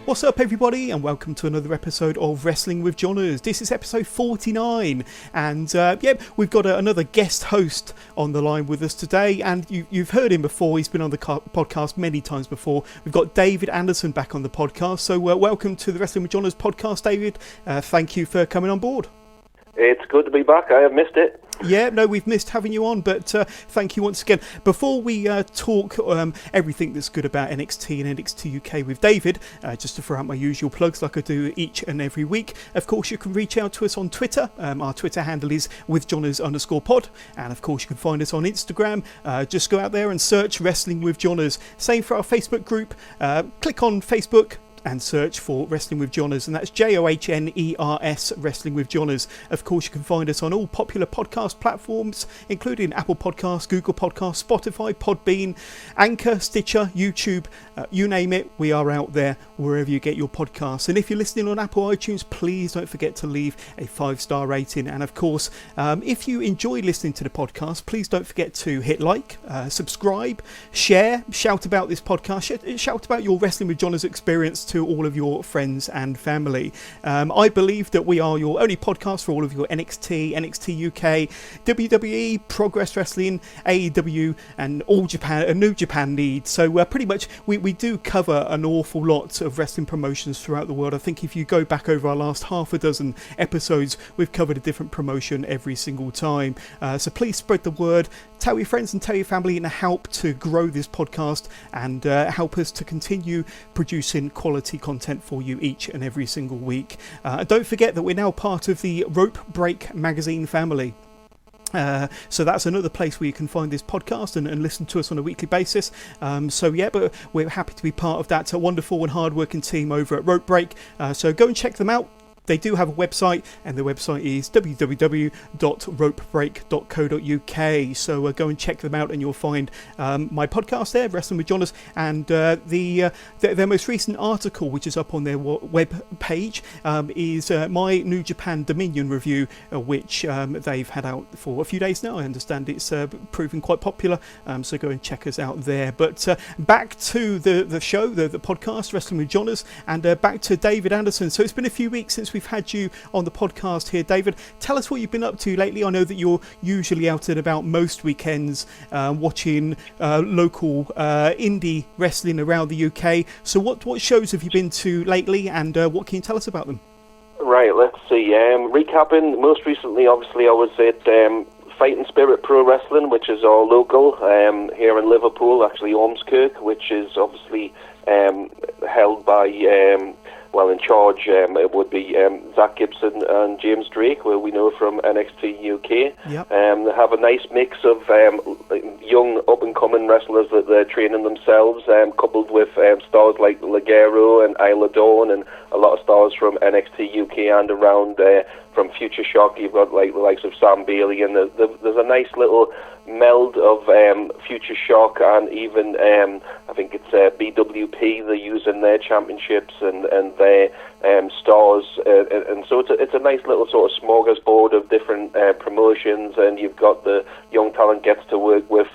What's up, everybody, and welcome to another episode of Wrestling with Johners. This is episode 49, and we've got another guest host on the line with us today, and you've heard him before. He's been on the podcast many times before. We've got David Anderson back on the podcast, so welcome to the Wrestling with Johners podcast, David. Thank you for coming on board. It's good to be back. I have missed it. Yeah, no, we've missed having you on, but thank you once again. Before we talk everything that's good about NXT and NXT UK with David, just to throw out my usual plugs like I do each and every week, of course you can reach out to us on Twitter. Our Twitter handle is withjohners_pod, and of course you can find us on Instagram. Just go out there and search Wrestling with Johners. Same for our Facebook group. Click on Facebook and search for Wrestling with Johners, and that's JOHNERS, Wrestling with Johners. Of course, you can find us on all popular podcast platforms, including Apple Podcasts, Google Podcasts, Spotify, Podbean, Anchor, Stitcher, YouTube, you name it, we are out there wherever you get your podcasts. And if you're listening on Apple iTunes, please don't forget to leave a 5-star rating. And of course, if you enjoy listening to the podcast, please don't forget to hit like, subscribe, share, shout about this podcast, shout about your Wrestling with Johners experience to all of your friends and family. I believe that we are your only podcast for all of your NXT, NXT UK, WWE, Progress Wrestling, AEW, and all Japan, New Japan needs. So pretty much we do cover an awful lot of wrestling promotions throughout the world. I think if you go back over our last half a dozen episodes, we've covered a different promotion every single time. So please spread the word, tell your friends and tell your family, and help to grow this podcast and help us to continue producing quality content for you each and every single week. Don't forget that we're now part of the Rope Break magazine family. So that's another place where you can find this podcast and listen to us on a weekly basis. But we're happy to be part of that wonderful and hard-working team over at Rope Break. So go and check them out. They do have a website, and the website is www.ropebreak.co.uk. So go and check them out, and you'll find my podcast there, Wrestling with Johners, and their most recent article, which is up on their web page, is my New Japan Dominion review, which they've had out for a few days now. I understand it's proving quite popular, so go and check us out there. But back to the show, the podcast, Wrestling with Johners, and back to David Anderson. So it's been a few weeks since we've had you on the podcast here, David. Tell us what you've been up to lately. I know that you're usually out and about most weekends watching local indie wrestling around the UK. So what shows have you been to lately, and what can you tell us about them? Right, let's see. Recapping, most recently, obviously, I was at Fighting Spirit Pro Wrestling, which is our local here in Liverpool, actually Ormskirk, which is obviously held by... in charge it would be Zach Gibson and James Drake, where we know from NXT UK. Yep. They have a nice mix of young up-and-coming wrestlers that they're training themselves, coupled with stars like Ligero and Isla Dawn, and a lot of stars from NXT UK and around from Future Shock. You've got like the likes of Sam Bailey, and there's a nice little meld of Future Shock and even I think it's BWP. They're using their championships and their stars, and so it's a nice little sort of smorgasbord of different promotions, and you've got the young talent gets to work with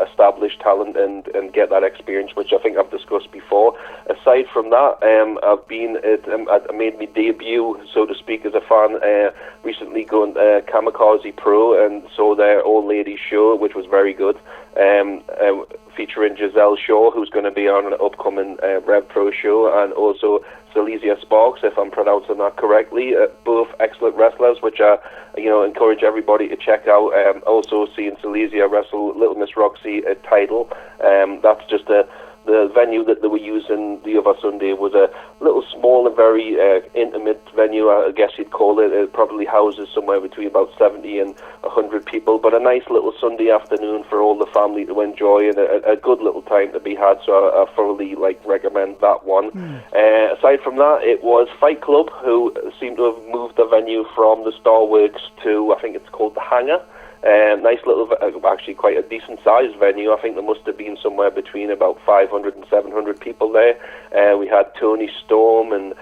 established talent and get that experience, which I think I've discussed before. Aside from that, I've been I made my debut, so to speak, as a fan recently going Kamikaze Pro and saw their all ladies show, which was very good, featuring Giselle Shaw, who's going to be on an upcoming Rev Pro show, and also Silesia Sparks, if I'm pronouncing that correctly. Both excellent wrestlers, which I encourage everybody to check out. Also seeing Silesia wrestle Little Miss Roxy at Tidal. That's just the venue that they were using the other Sunday was a little small and very intimate venue, I guess you'd call it. It probably houses somewhere between about 70 and 100 people, but a nice little Sunday afternoon for all the family to enjoy, and a good little time to be had, so I thoroughly recommend that one. Aside from that, it was Fight Club, who seemed to have moved the venue from the Starworks to, I think it's called the Hangar, Nice little, actually quite a decent sized venue. I think there must have been somewhere between about 500 and 700 people there. We had Tony Storm and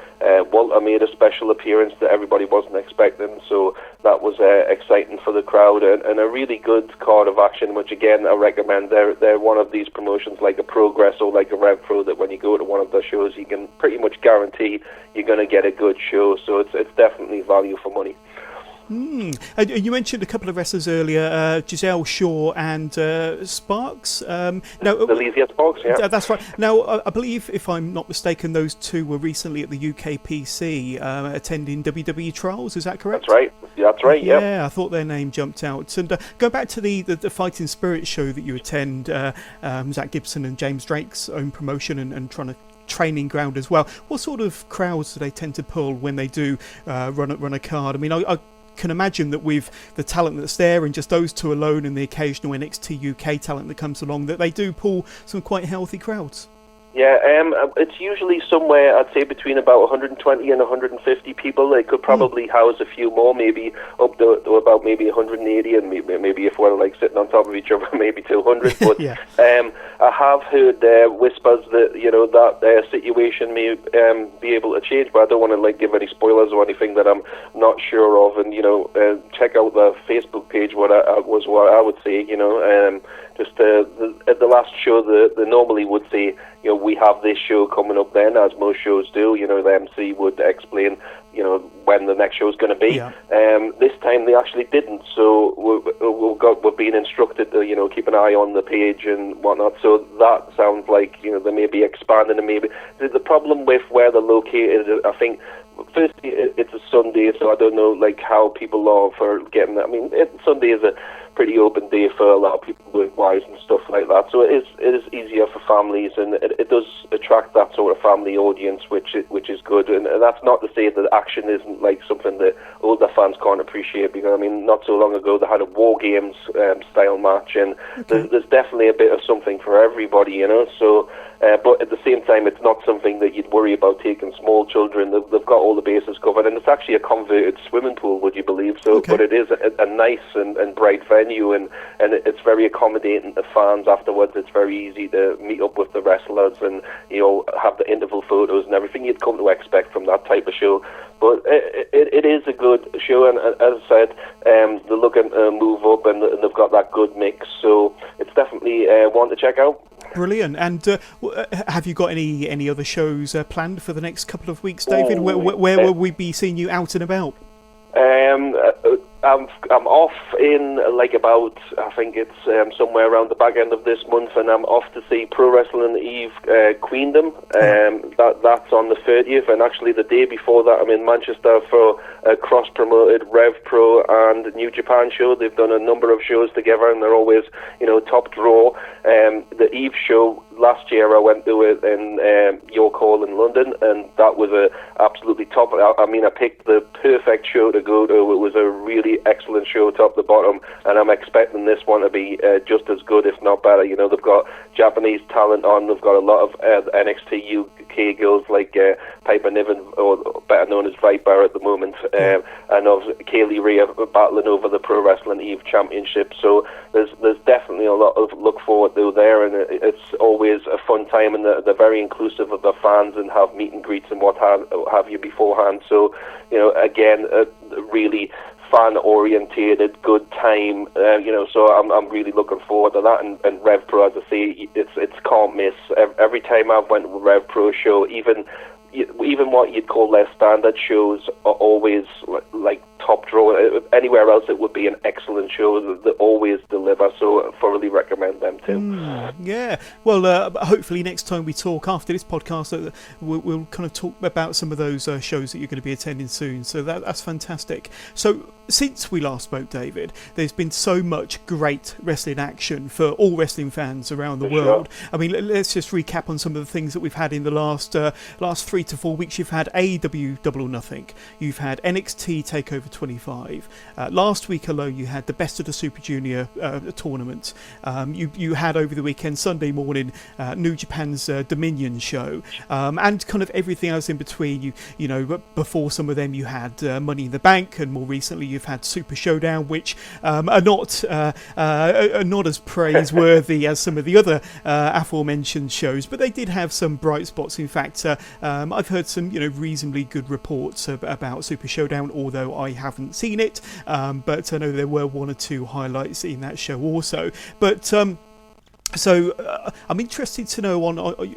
Walter made a special appearance that everybody wasn't expecting, so that was exciting for the crowd, and a really good card of action, which again I recommend. They're one of these promotions like a Progress or like a Rev Pro that when you go to one of their shows you can pretty much guarantee you're going to get a good show, so it's definitely value for money. You mentioned a couple of wrestlers earlier, Giselle Shaw and Sparks. Alicia Sparks, yeah. That's right. Now, I believe, if I'm not mistaken, those two were recently at the UKPC attending WWE trials. Is that correct? That's right, yeah. Yeah, I thought their name jumped out. And go back to the Fighting Spirit show that you attend, Zach Gibson and James Drake's own promotion and trying to training ground as well. What sort of crowds do they tend to pull when they do run a card? I mean, I can imagine that with the talent that's there and just those two alone and the occasional NXT UK talent that comes along, that they do pull some quite healthy crowds. Yeah, it's usually somewhere, I'd say, between about 120 and 150 people. They could probably house a few more, maybe up to about maybe 180, and maybe if we're like sitting on top of each other, maybe 200. But yeah. I have heard whispers that that situation may be able to change, but I don't want to like give any spoilers or anything that I'm not sure of. And check out the Facebook page. What I would say, just at the last show, they normally would say, we have this show coming up then, as most shows do. The MC would explain, when the next show is going to be. Yeah. This time they actually didn't, so we're being instructed to, keep an eye on the page and whatnot. So that sounds like, they may be expanding, and maybe the problem with where they're located, I think. Firstly, it's a Sunday, so I don't know like how people are for getting that. I mean, Sunday is a pretty open day for a lot of people with wives and stuff like that. So it is easier for families, and it does attract that sort of family audience, which is good. And that's not to say that action isn't like something that older fans can't appreciate. Because I mean, not so long ago they had a War Games style match, and there's definitely a bit of something for everybody, So. But at the same time, it's not something that you'd worry about taking small children. They've got all the bases covered, and it's actually a converted swimming pool, would you believe? So, But it is a nice and bright venue, and it's very accommodating to fans afterwards. It's very easy to meet up with the wrestlers and have the interval photos and everything you'd come to expect from that type of show. But it is a good show, and as I said, they're looking to move up, and they've got that good mix. So it's definitely one to check out. Brilliant. And have you got any other shows planned for the next couple of weeks, David? Where will we be seeing you out and about? I'm off in like about, I think it's somewhere around the back end of this month, and I'm off to see Pro Wrestling Eve Queendom. That's on the 30th, and actually the day before that I'm in Manchester for a cross-promoted Rev Pro and New Japan show. They've done a number of shows together, and they're always, top draw. The Eve show last year I went to it in York Hall in London, and that was a absolutely top. I mean, I picked the perfect show to go to. It was a really excellent show, top to bottom, and I'm expecting this one to be just as good, if not better. They've got Japanese talent on. They've got a lot of NXT UK girls like Piper Niven, or better known as Viper at the moment, and of Kaylee Ray battling over the Pro Wrestling Eve Championship. So there's definitely a lot of look forward to there, and it's always a fun time, and they're very inclusive of their fans and have meet and greets and what have you beforehand. So, again, really fan-orientated, good time, so I'm really looking forward to that, and Rev Pro, as I say, it's can't miss. Every time I've went to a Rev Pro show, even what you'd call their standard shows are always like top draw. Anywhere else it would be an excellent show. They always deliver, so I thoroughly recommend them too. Yeah, well, hopefully next time we talk after this podcast, we'll kind of talk about some of those shows that you're going to be attending soon, so that's fantastic. So since we last spoke, David, there's been so much great wrestling action for all wrestling fans around the world. Sure. I mean, let's just recap on some of the things that we've had in the last 3 to 4 weeks. You've had AEW Double or Nothing. You've had NXT TakeOver 25. Last week alone, you had the Best of the Super Junior tournament. You had over the weekend, Sunday morning, New Japan's Dominion show, and kind of everything else in between. You know, before some of them, you had Money in the Bank, and more recently, you you've had Super Showdown, which are not as praiseworthy as some of the other aforementioned shows, but they did have some bright spots. In fact, I've heard some reasonably good reports about Super Showdown, although I haven't seen it, but I know there were one or two highlights in that show also. But so I'm interested to know on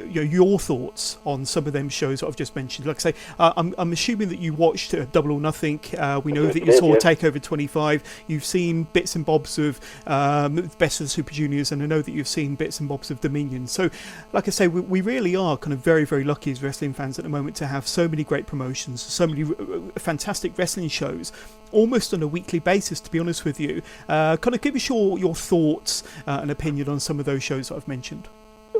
your thoughts on some of them shows that I've just mentioned. Like I say, I'm assuming that you watched Double or Nothing. We know that you saw Takeover 25. You've seen bits and bobs of Best of the Super Juniors, and I know that you've seen bits and bobs of Dominion. So, like I say, we really are kind of very, very lucky as wrestling fans at the moment to have so many great promotions, so many fantastic wrestling shows, almost on a weekly basis, to be honest with you. Kind of give us your thoughts and opinion on some of those shows that I've mentioned.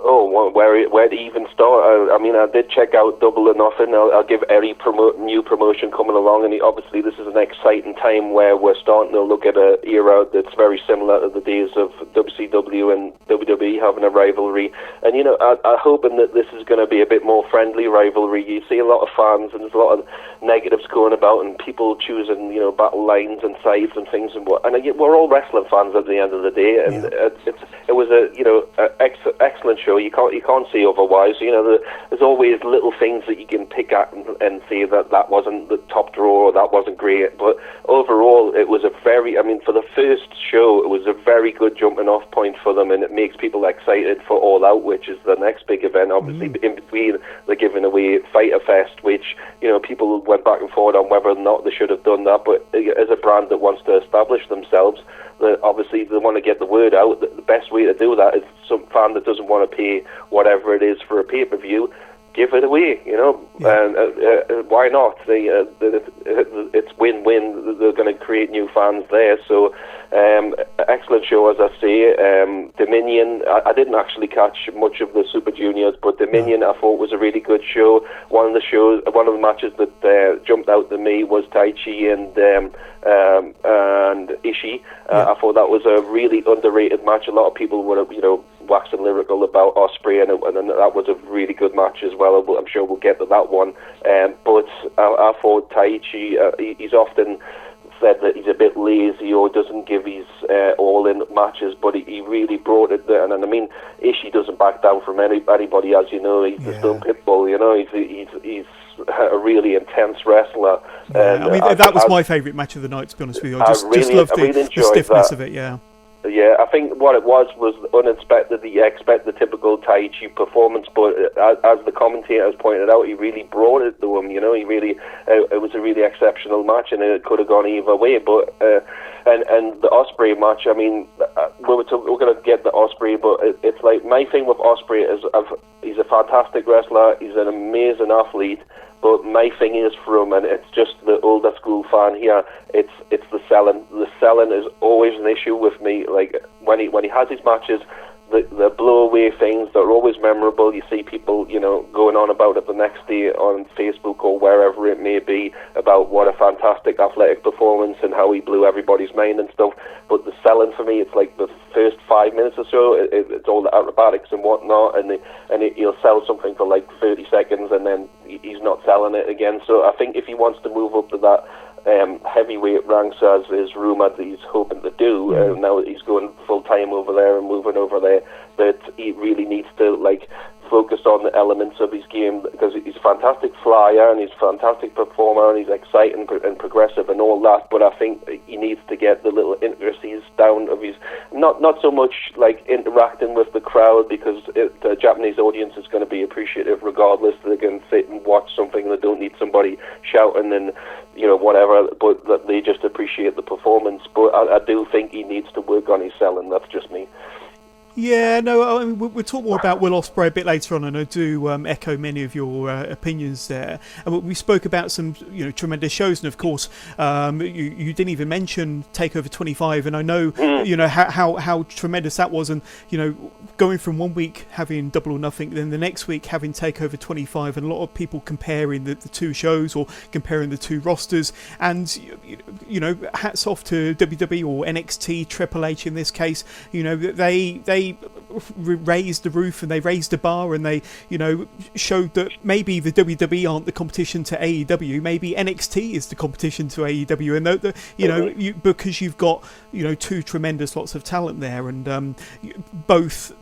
Oh, where to even start? I mean, I did check out Double or Nothing. I'll give any new promotion coming along, and obviously this is an exciting time where we're starting to look at an era that's very similar to the days of WCW and WWE having a rivalry. And I'm hoping that this is going to be a bit more friendly rivalry. You see a lot of fans, and there's a lot of negatives going about, and people choosing battle lines and sides and things, and we're all wrestling fans at the end of the day, and it was a excellent show. You can't say otherwise. There's always little things that you can pick at and say that wasn't the top draw, or that wasn't great. But overall, it was for the first show, it was a very good jumping off point for them, and it makes people excited for All Out, which is the next big event. Obviously, in between, they're giving away Fyter Fest, which people went back and forth on whether or not they should have done that. But as a brand that wants to establish themselves, obviously they want to get the word out. The best way to do that is some fan that doesn't want to pay whatever it is for a pay-per-view, give it away, and why not? It's win-win. They're going to create new fans there. So excellent show, as I say. Dominion, I didn't actually catch much of the Super Juniors, but Dominion I thought was a really good show. One of the matches that jumped out to me was Tai Chi and Ishii. I thought that was a really underrated match. A lot of people would have waxing lyrical about Ospreay, and that was a really good match as well. I'm sure we'll get to that one. But I thought Tai Chi, he's often said that he's a bit lazy or doesn't give his all in matches, but he really brought it there. And I mean, Ishii doesn't back down from anybody, as you know. He's the Stone Pitbull. He's a really intense wrestler. And, that was my favourite match of the night, to be honest with you. I just loved the stiffness of it. Yeah, I think what it was unexpected. You expect the typical Tai Chi performance, but as the commentators pointed out, he really brought it to him. He really, it was a really exceptional match, and it could have gone either way. But and the Ospreay match, I mean, we're going to get the Ospreay, but it's like my thing with Ospreay is he's a fantastic wrestler, he's an amazing athlete. But my thing is for him, and it's just the older school fan here, it's the selling. The selling is always an issue with me. Like when he has his matches, the blow-away things, they're always memorable. You see people, going on about it the next day on Facebook or wherever it may be about what a fantastic athletic performance and how he blew everybody's mind and stuff. But the selling for me, it's like the first 5 minutes or so, it's all the acrobatics and whatnot, and he'll sell something for like 30 seconds and then he's not selling it again. So I think if he wants to move up to that heavyweight ranks, as is rumoured that he's hoping to do, now that he's going full time over there and moving over there, that he really needs to focus on the elements of his game, because he's a fantastic flyer and he's a fantastic performer and he's exciting and progressive and all that, but I think he needs to get the little intricacies down of his, not so much like interacting with the crowd, because the Japanese audience is going to be appreciative regardless. They can sit and watch something, they don't need somebody shouting and whatever, but that they just appreciate the performance. But I do think he needs to work on his selling. That's just me. Yeah, no, I mean, we'll talk more about Will Ospreay a bit later on, and I do echo many of your opinions there. And we spoke about some, tremendous shows, and of course, you didn't even mention Takeover 25, and I know, how tremendous that was, and going from one week having Double or Nothing, then the next week having Takeover 25, and a lot of people comparing the two shows or comparing the two rosters, and hats off to WWE or NXT, Triple H in this case. They really raised the roof and they raised the bar, and they, you know, showed that maybe the WWE aren't the competition to AEW, maybe NXT is the competition to AEW, and you know, because you've got, you know, two tremendous lots of talent there, and both,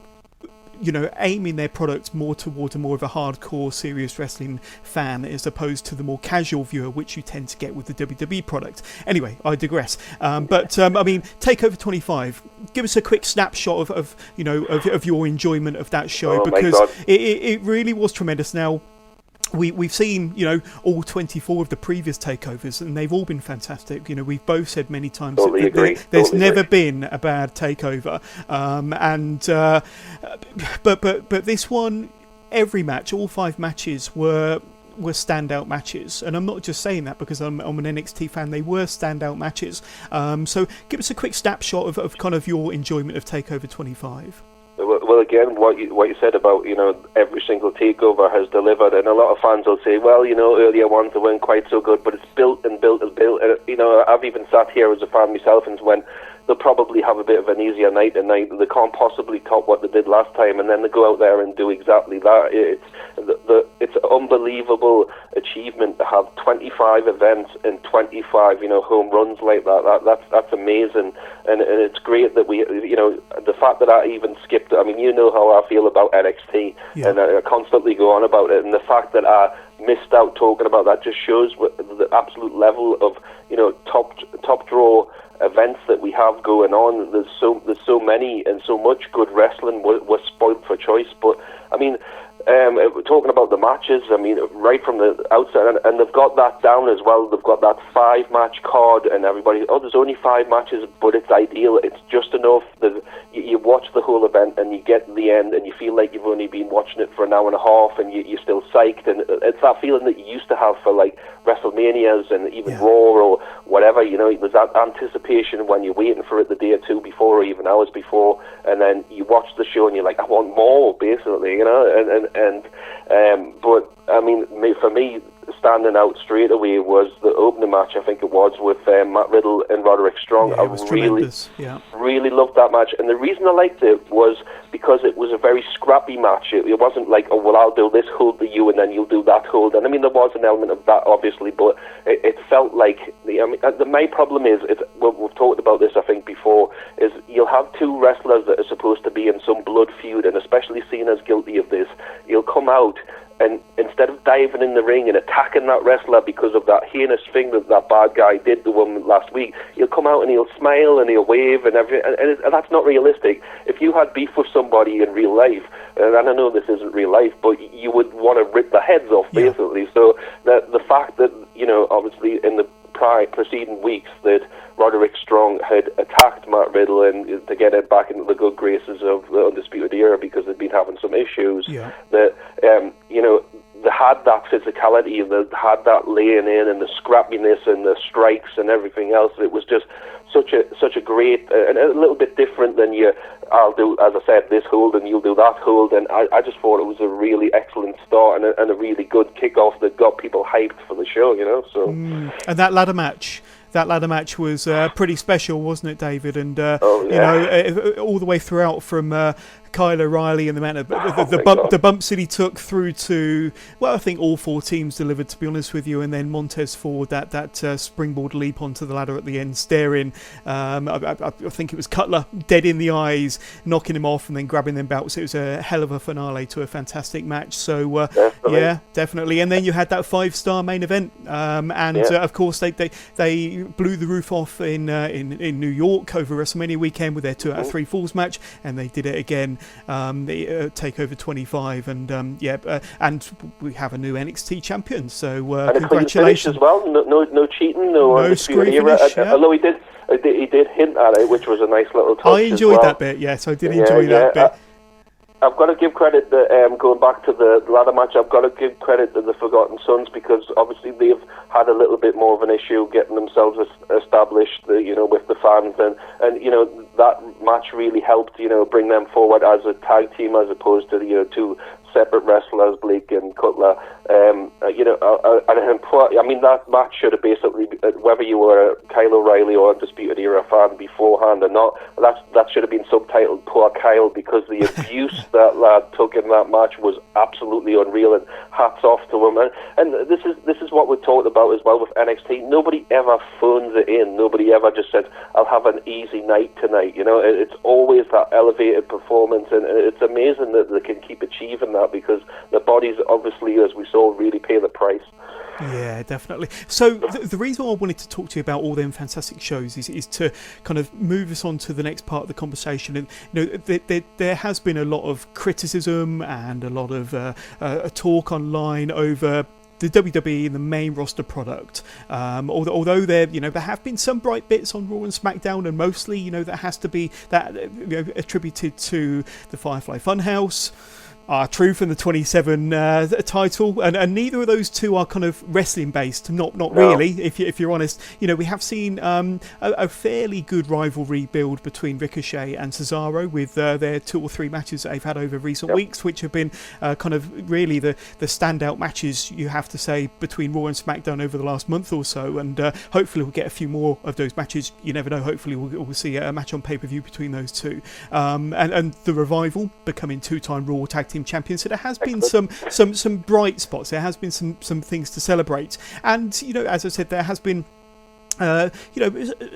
you know, aiming their products more towards more of a hardcore serious wrestling fan as opposed to the more casual viewer, which you tend to get with the WWE product. Anyway, I digress. I mean, TakeOver 25. Give us a quick snapshot of you know, of your enjoyment of that show, because it really was tremendous. Now, we've seen, you know, all 24 of the previous takeovers, and they've all been fantastic. You know, we've both said many times that there's never been a bad takeover, but this one, every match, all 5 matches were standout matches, and I'm not just saying that because I'm an NXT fan. They were standout matches. So give us a quick snapshot of kind of your enjoyment of TakeOver 25. Well, again, what you said about, you know, every single takeover has delivered, and a lot of fans will say, well, you know, earlier ones weren't quite so good, but it's built and built and built. And, you know, I've even sat here as a fan myself and went, they'll probably have a bit of an easier night tonight. They can't possibly top what they did last time, and then they go out there and do exactly that. It's an unbelievable achievement to have 25 events and 25, you know, home runs like that. That's amazing, and it's great that we, you know, the fact that I even skipped. I mean, you know how I feel about NXT, and I constantly go on about it, and the fact that I missed out talking about that just shows the absolute level of, you know, top draw events that we have going on. There's so many and so much good wrestling. We're spoiled for choice. But I mean, talking about the matches, I mean, right from the outset, and they've got that down as well. They've got that 5-match card, and everybody, there's only 5 matches, but it's ideal. It's just enough that you watch the whole event and you get to the end and you feel like you've only been watching it for an hour and a half, and you're still psyched. And it's that feeling that you used to have for like WrestleManias and even Raw or whatever. You know, there's that anticipation when you're waiting for it the day or two before, or even hours before, and then you watch the show and you're like, I want more, basically, you know. But I mean, for me, standing out straight away was the opening match. I think it was with Matt Riddle and Roderick Strong. Yeah, it was tremendous. Really loved that match, and the reason I liked it was because it was a very scrappy match. It wasn't like, oh well, I'll do this hold to you and then you'll do that hold. And I mean, there was an element of that, obviously, but it felt like my problem is, we've talked about this I think before, is you'll have 2 wrestlers that are supposed to be in some blood feud, and especially Cena's guilty of this. He'll come out, and instead of diving in the ring and attacking that wrestler because of that heinous thing that bad guy did to him last week, he'll come out and he'll smile and he'll wave and everything, and that's not realistic. If you had beef with somebody in real life, and I know this isn't real life, but you would want to rip their heads off, basically. So the fact that, you know, obviously in the preceding weeks that Roderick Strong had attacked Matt Riddle and to get it back into the good graces of the Undisputed Era because they'd been having some issues, that you know, they had that physicality, and they had that laying in and the scrappiness and the strikes and everything else. It was just such a great and a little bit different than I'll do, as I said, this hold and you'll do that hold, and I just thought it was a really excellent start and a really good kickoff that got people hyped for the show, you know. So and that ladder match was pretty special, wasn't it, David? And you know, all the way throughout, from Kyle O'Reilly and the amount of the bumps that he took through to, well, I think all 4 teams delivered, to be honest with you, and then Montez Ford, that springboard leap onto the ladder at the end, staring. I think it was Cutler dead in the eyes, knocking him off and then grabbing them belts. It was a hell of a finale to a fantastic match. So yeah, definitely. And then you had that 5-star main event, of course they blew the roof off in New York over WrestleMania weekend with their 2 out of 3 falls match, and they did it again. The TakeOver 25, and and we have a new NXT champion. So congratulations as well. No cheating, no screw finish. Although he did hint at it, which was a nice little touch. I enjoyed that bit. Yes, I did enjoy that bit. I've got to give credit that, going back to the ladder match, I've got to give credit to the Forgotten Sons, because obviously they've had a little bit more of an issue getting themselves established, you know, with the fans, and you know, that match really helped, bring them forward as a tag team as opposed to, two separate wrestlers, Blake and Cutler. That match should have basically, whether you were a Kyle O'Reilly or Undisputed Era fan beforehand or not, that should have been subtitled Poor Kyle, because the abuse that lad took in that match was absolutely unreal, and hats off to him. And this is what we talked about as well with NXT. Nobody ever phones it in. Nobody ever just said, I'll have an easy night tonight. It's always that elevated performance, and it's amazing that they can keep achieving that, because the bodies, obviously, as we saw, really pay the price. Yeah, definitely. So the reason I wanted to talk to you about all them fantastic shows is to kind of move us on to the next part of the conversation. And there has been a lot of criticism and a lot of talk online over the WWE and the main roster product. Although there have been some bright bits on Raw and SmackDown, and mostly that has to be that attributed to the Firefly Funhouse. Truth and the 27 title, and neither of those two are kind of wrestling based. Not really, if you're honest. We have seen a fairly good rivalry build between Ricochet and Cesaro with their 2 or 3 matches that they've had over recent weeks, which have been kind of really the standout matches, you have to say, between Raw and SmackDown over the last month or so. And hopefully we'll get a few more of those matches. You never know. Hopefully we'll see a match on pay-per-view between those two. And the Revival becoming 2-time Raw Tag Team champions. So there has been some bright spots. There has been some things to celebrate, and as I said, there has been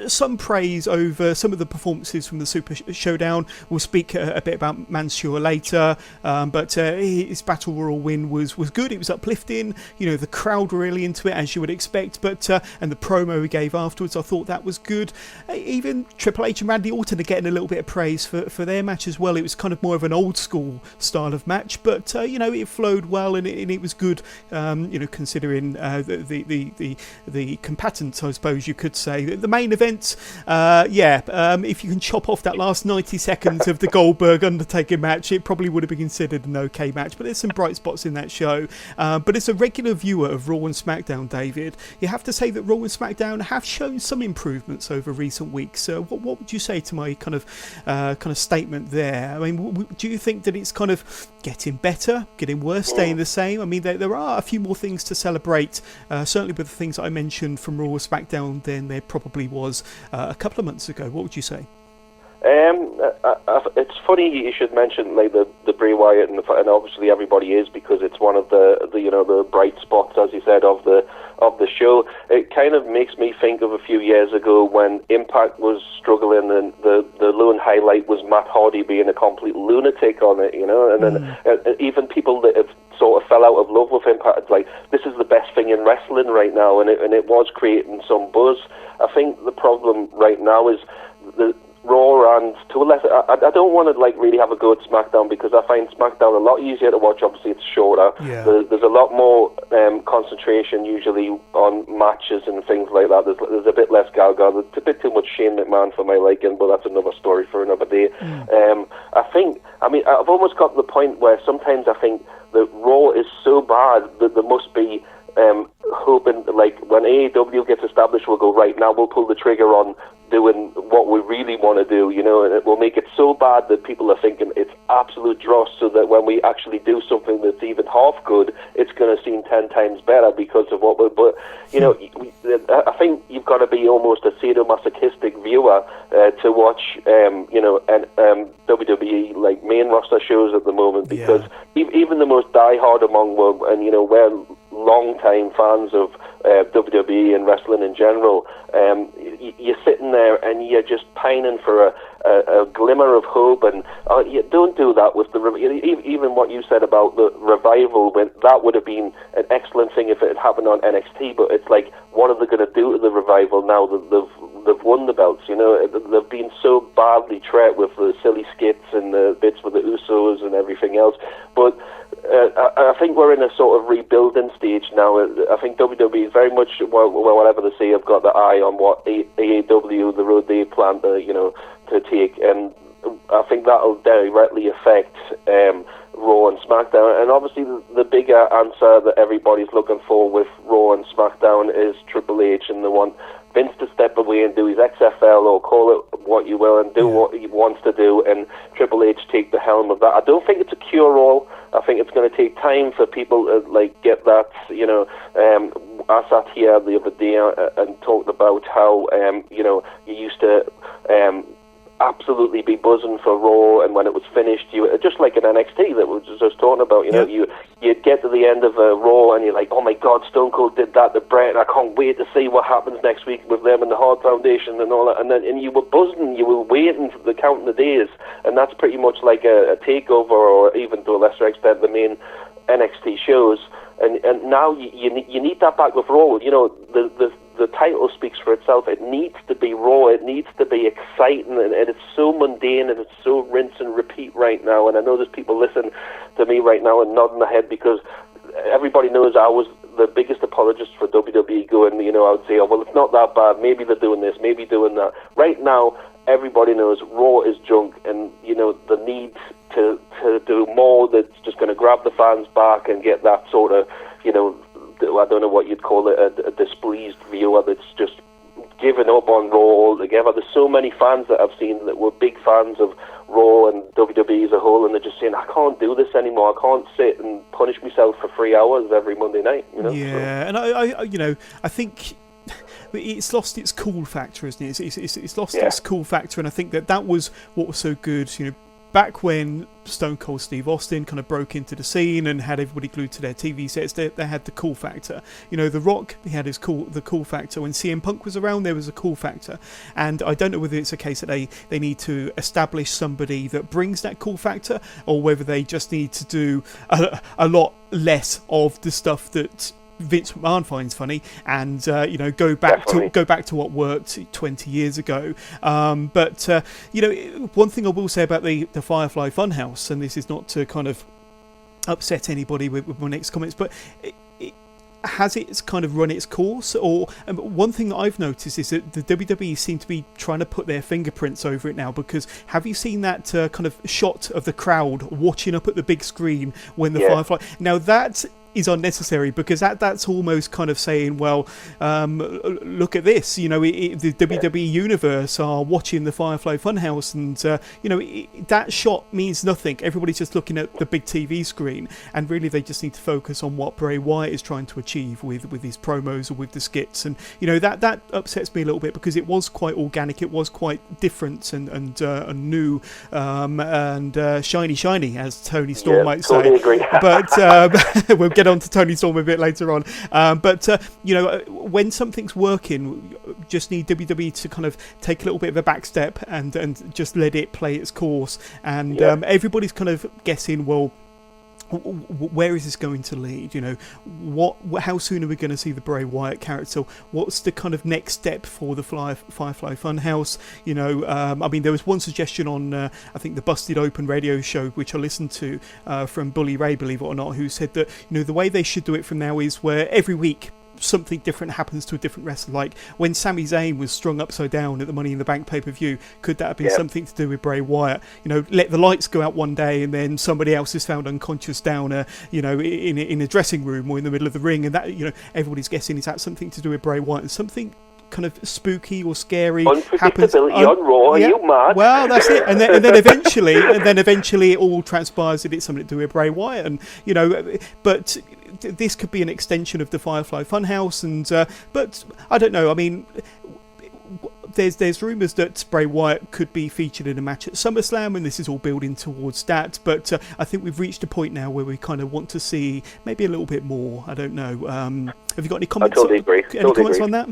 some praise over some of the performances from the Super Showdown. We'll speak a bit about Mansoor later, but his Battle Royal win was good. It was uplifting. The crowd were really into it, as you would expect. But and the promo he gave afterwards, I thought that was good. Even Triple H and Randy Orton are getting a little bit of praise for their match as well. It was kind of more of an old school style of match, but it flowed well, and it was good. Considering the combatants, I suppose you could say. The main event, if you can chop off that last 90 seconds of the Goldberg Undertaker match, it probably would have been considered an okay match, but there's some bright spots in that show. But as a regular viewer of Raw and SmackDown, David, you have to say that Raw and SmackDown have shown some improvements over recent weeks. What would you say to my kind of statement there? I mean, do you think that it's kind of getting better, getting worse, staying the same? I mean, there are a few more things to celebrate, certainly with the things that I mentioned from Raw or SmackDown than there probably was a couple of months ago. What would you say? It's funny you should mention like the Bray Wyatt, and obviously everybody is, because it's one of the bright spots, as you said, of the show. It kind of makes me think of a few years ago when Impact was struggling, and the lone highlight was Matt Hardy being a complete lunatic on it, and then even people that have sort of fell out of love with Impact, it's like, this is the best thing in wrestling right now, and it was creating some buzz. I think the problem right now is the Raw, and to a lesser, I don't want to like really have a go at SmackDown, because I find SmackDown a lot easier to watch. Obviously, it's shorter. Yeah. There's a lot more concentration usually on matches and things like that. There's a bit less Galga. There's a bit too much Shane McMahon for my liking, but that's another story for another day. I've almost got to the point where sometimes I think that Raw is so bad that there must be hoping, like, when AEW gets established, we'll go, right, now we'll pull the trigger on doing what we really want to do, and it will make it so bad that people are thinking it's absolute dross, so that when we actually do something that's even half good, it's going to seem 10 times better because of what we're... But, I think you've got to be almost a sadomasochistic viewer to watch, WWE, like, main roster shows at the moment, because even the most diehard among them, and, we're long-time fans of WWE and wrestling in general, you're sitting there and you're just pining for a glimmer of hope, and you don't do that with even what you said about the Revival. When that would have been an excellent thing if it had happened on NXT, but it's like, what are they going to do to the Revival now that they've won the belts? They've been so badly treated with the silly skits and the bits with the Usos and everything else, but I think we're in a sort of rebuilding stage now. I think WWE is very much, whatever they say, have got the eye on what AEW, the road they plan to take, and I think that'll directly affect Raw and SmackDown. And obviously the bigger answer that everybody's looking for with Raw and SmackDown is Triple H, and they want Vince to step away and do his XFL, or call it what you will, and do what he wants to do, and Triple H take the helm of that. I don't think it's a cure-all. I think it's going to take time for people to get that. I sat here the other day and talked about how you used to absolutely be buzzing for Raw, and when it was finished, you just like in NXT that we were just talking about. You'd get to the end of a Raw and you're like, oh my God, Stone Cold did that to Bret, and I can't wait to see what happens next week with them and the Hart Foundation and all that. And you were buzzing, you were waiting for the counting the days, and that's pretty much like a takeover, or even to a lesser extent the main NXT shows. And now you need that back with Raw. The title speaks for itself. It needs to be Raw. It needs to be exciting, and it's so mundane and it's so rinse and repeat right now. And I know there's people listening to me right now and nodding their head, because everybody knows I was the biggest apologist for WWE going, I would say, oh, well, it's not that bad. Maybe they're doing this, maybe doing that. Right now, everybody knows Raw is junk, and, the need to do more that's just going to grab the fans back and get that sort of, I don't know what you'd call it, a displeased viewer that's just given up on Raw altogether. There's so many fans that I've seen that were big fans of Raw and WWE as a whole, and they're just saying, I can't do this anymore. I can't sit and punish myself for 3 hours every Monday night. Yeah, so. And I think it's lost its cool factor, isn't it? It's lost its cool factor, and I think that was what was so good, back when Stone Cold Steve Austin kind of broke into the scene and had everybody glued to their TV sets. They had the cool factor. The Rock, he had the cool factor. When CM Punk was around, there was a cool factor. And I don't know whether it's a case that they need to establish somebody that brings that cool factor, or whether they just need to do a lot less of the stuff that Vince McMahon finds funny, and go back to what worked 20 years ago. But one thing I will say about the Firefly Funhouse, and this is not to kind of upset anybody with my next comments, but has it kind of run its course? Or one thing that I've noticed is that the WWE seem to be trying to put their fingerprints over it now, because have you seen that kind of shot of the crowd watching up at the big screen when the Firefly? Now that is unnecessary, because that's almost kind of saying, well, look at this, the WWE universe are watching the Firefly Funhouse, and that shot means nothing. Everybody's just looking at the big TV screen, and really they just need to focus on what Bray Wyatt is trying to achieve with his promos or with the skits. And that upsets me a little bit, because it was quite organic, it was quite different and new, and shiny, as Tony Storm might totally say. Agree. But we'll get on to Tony Storm a bit later on. But when something's working, just need WWE to kind of take a little bit of a back step and just let it play its course. And everybody's kind of guessing, well, where is this going to lead? How soon are we going to see the Bray Wyatt character? What's the kind of next step for the Firefly Funhouse? There was one suggestion on I think the Busted Open radio show, which I listened to, from Bully Ray, believe it or not, who said that the way they should do it from now is where every week something different happens to a different wrestler. Like when Sami Zayn was strung upside down at the Money in the Bank pay-per-view, could that have been something to do with Bray Wyatt? Let the lights go out one day and then somebody else is found unconscious down in a dressing room or in the middle of the ring, and that everybody's guessing, is that something to do with Bray Wyatt? And something kind of spooky or scary happens on Raw. Are you mad? Well, that's it. And then eventually it all transpires that it's something to do with Bray Wyatt, and but this could be an extension of the Firefly Funhouse, and but I don't know. I mean, there's rumours that Bray Wyatt could be featured in a match at SummerSlam, and this is all building towards that. But I think we've reached a point now where we kind of want to see maybe a little bit more. I don't know. Have you got any comments? I totally agree. Any comments on that?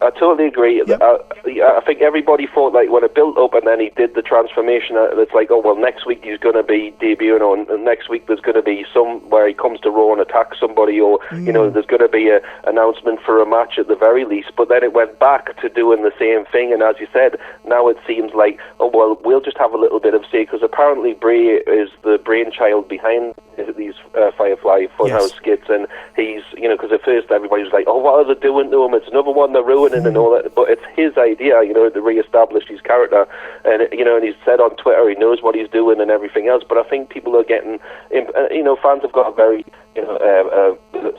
I totally agree. Yep. I think everybody thought, like, when it built up and then he did the transformation, it's like, oh, well, next week he's going to be debuting on, and next week there's going to be where he comes to Raw and attacks somebody, or, there's going to be an announcement for a match at the very least. But then it went back to doing the same thing, and as you said, now it seems like, oh, well, we'll just have a little bit of say, because apparently Bray is the brainchild behind these Firefly Funhouse skits, and he's, because at first everybody was like, oh, what are they doing to him? It's another one they're ruining and all that, but it's his idea, to re-establish his character, and and he's said on Twitter he knows what he's doing and everything else. But I think people are getting, fans have got a very,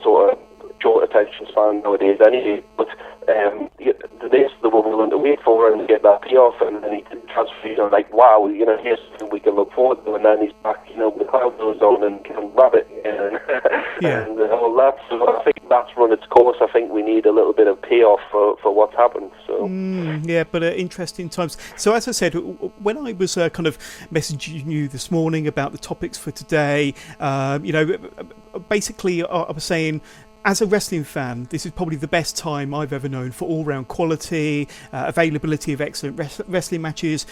sort of short attention span nowadays anyway. But to this, they were willing to wait for and get that payoff, and then he did transfer, you know, like, wow, you know, here's something we can look forward to, and then he's back, you know, with the cloud nose on and can rabbit again, and all that. So I think that's run its course. I think we need a little bit of payoff for what's happened. So yeah, but interesting times. So as I said, when I was kind of messaging you this morning about the topics for today, you know, basically I was saying, as a wrestling fan, this is probably the best time I've ever known for all-round quality, availability of excellent wrestling matches,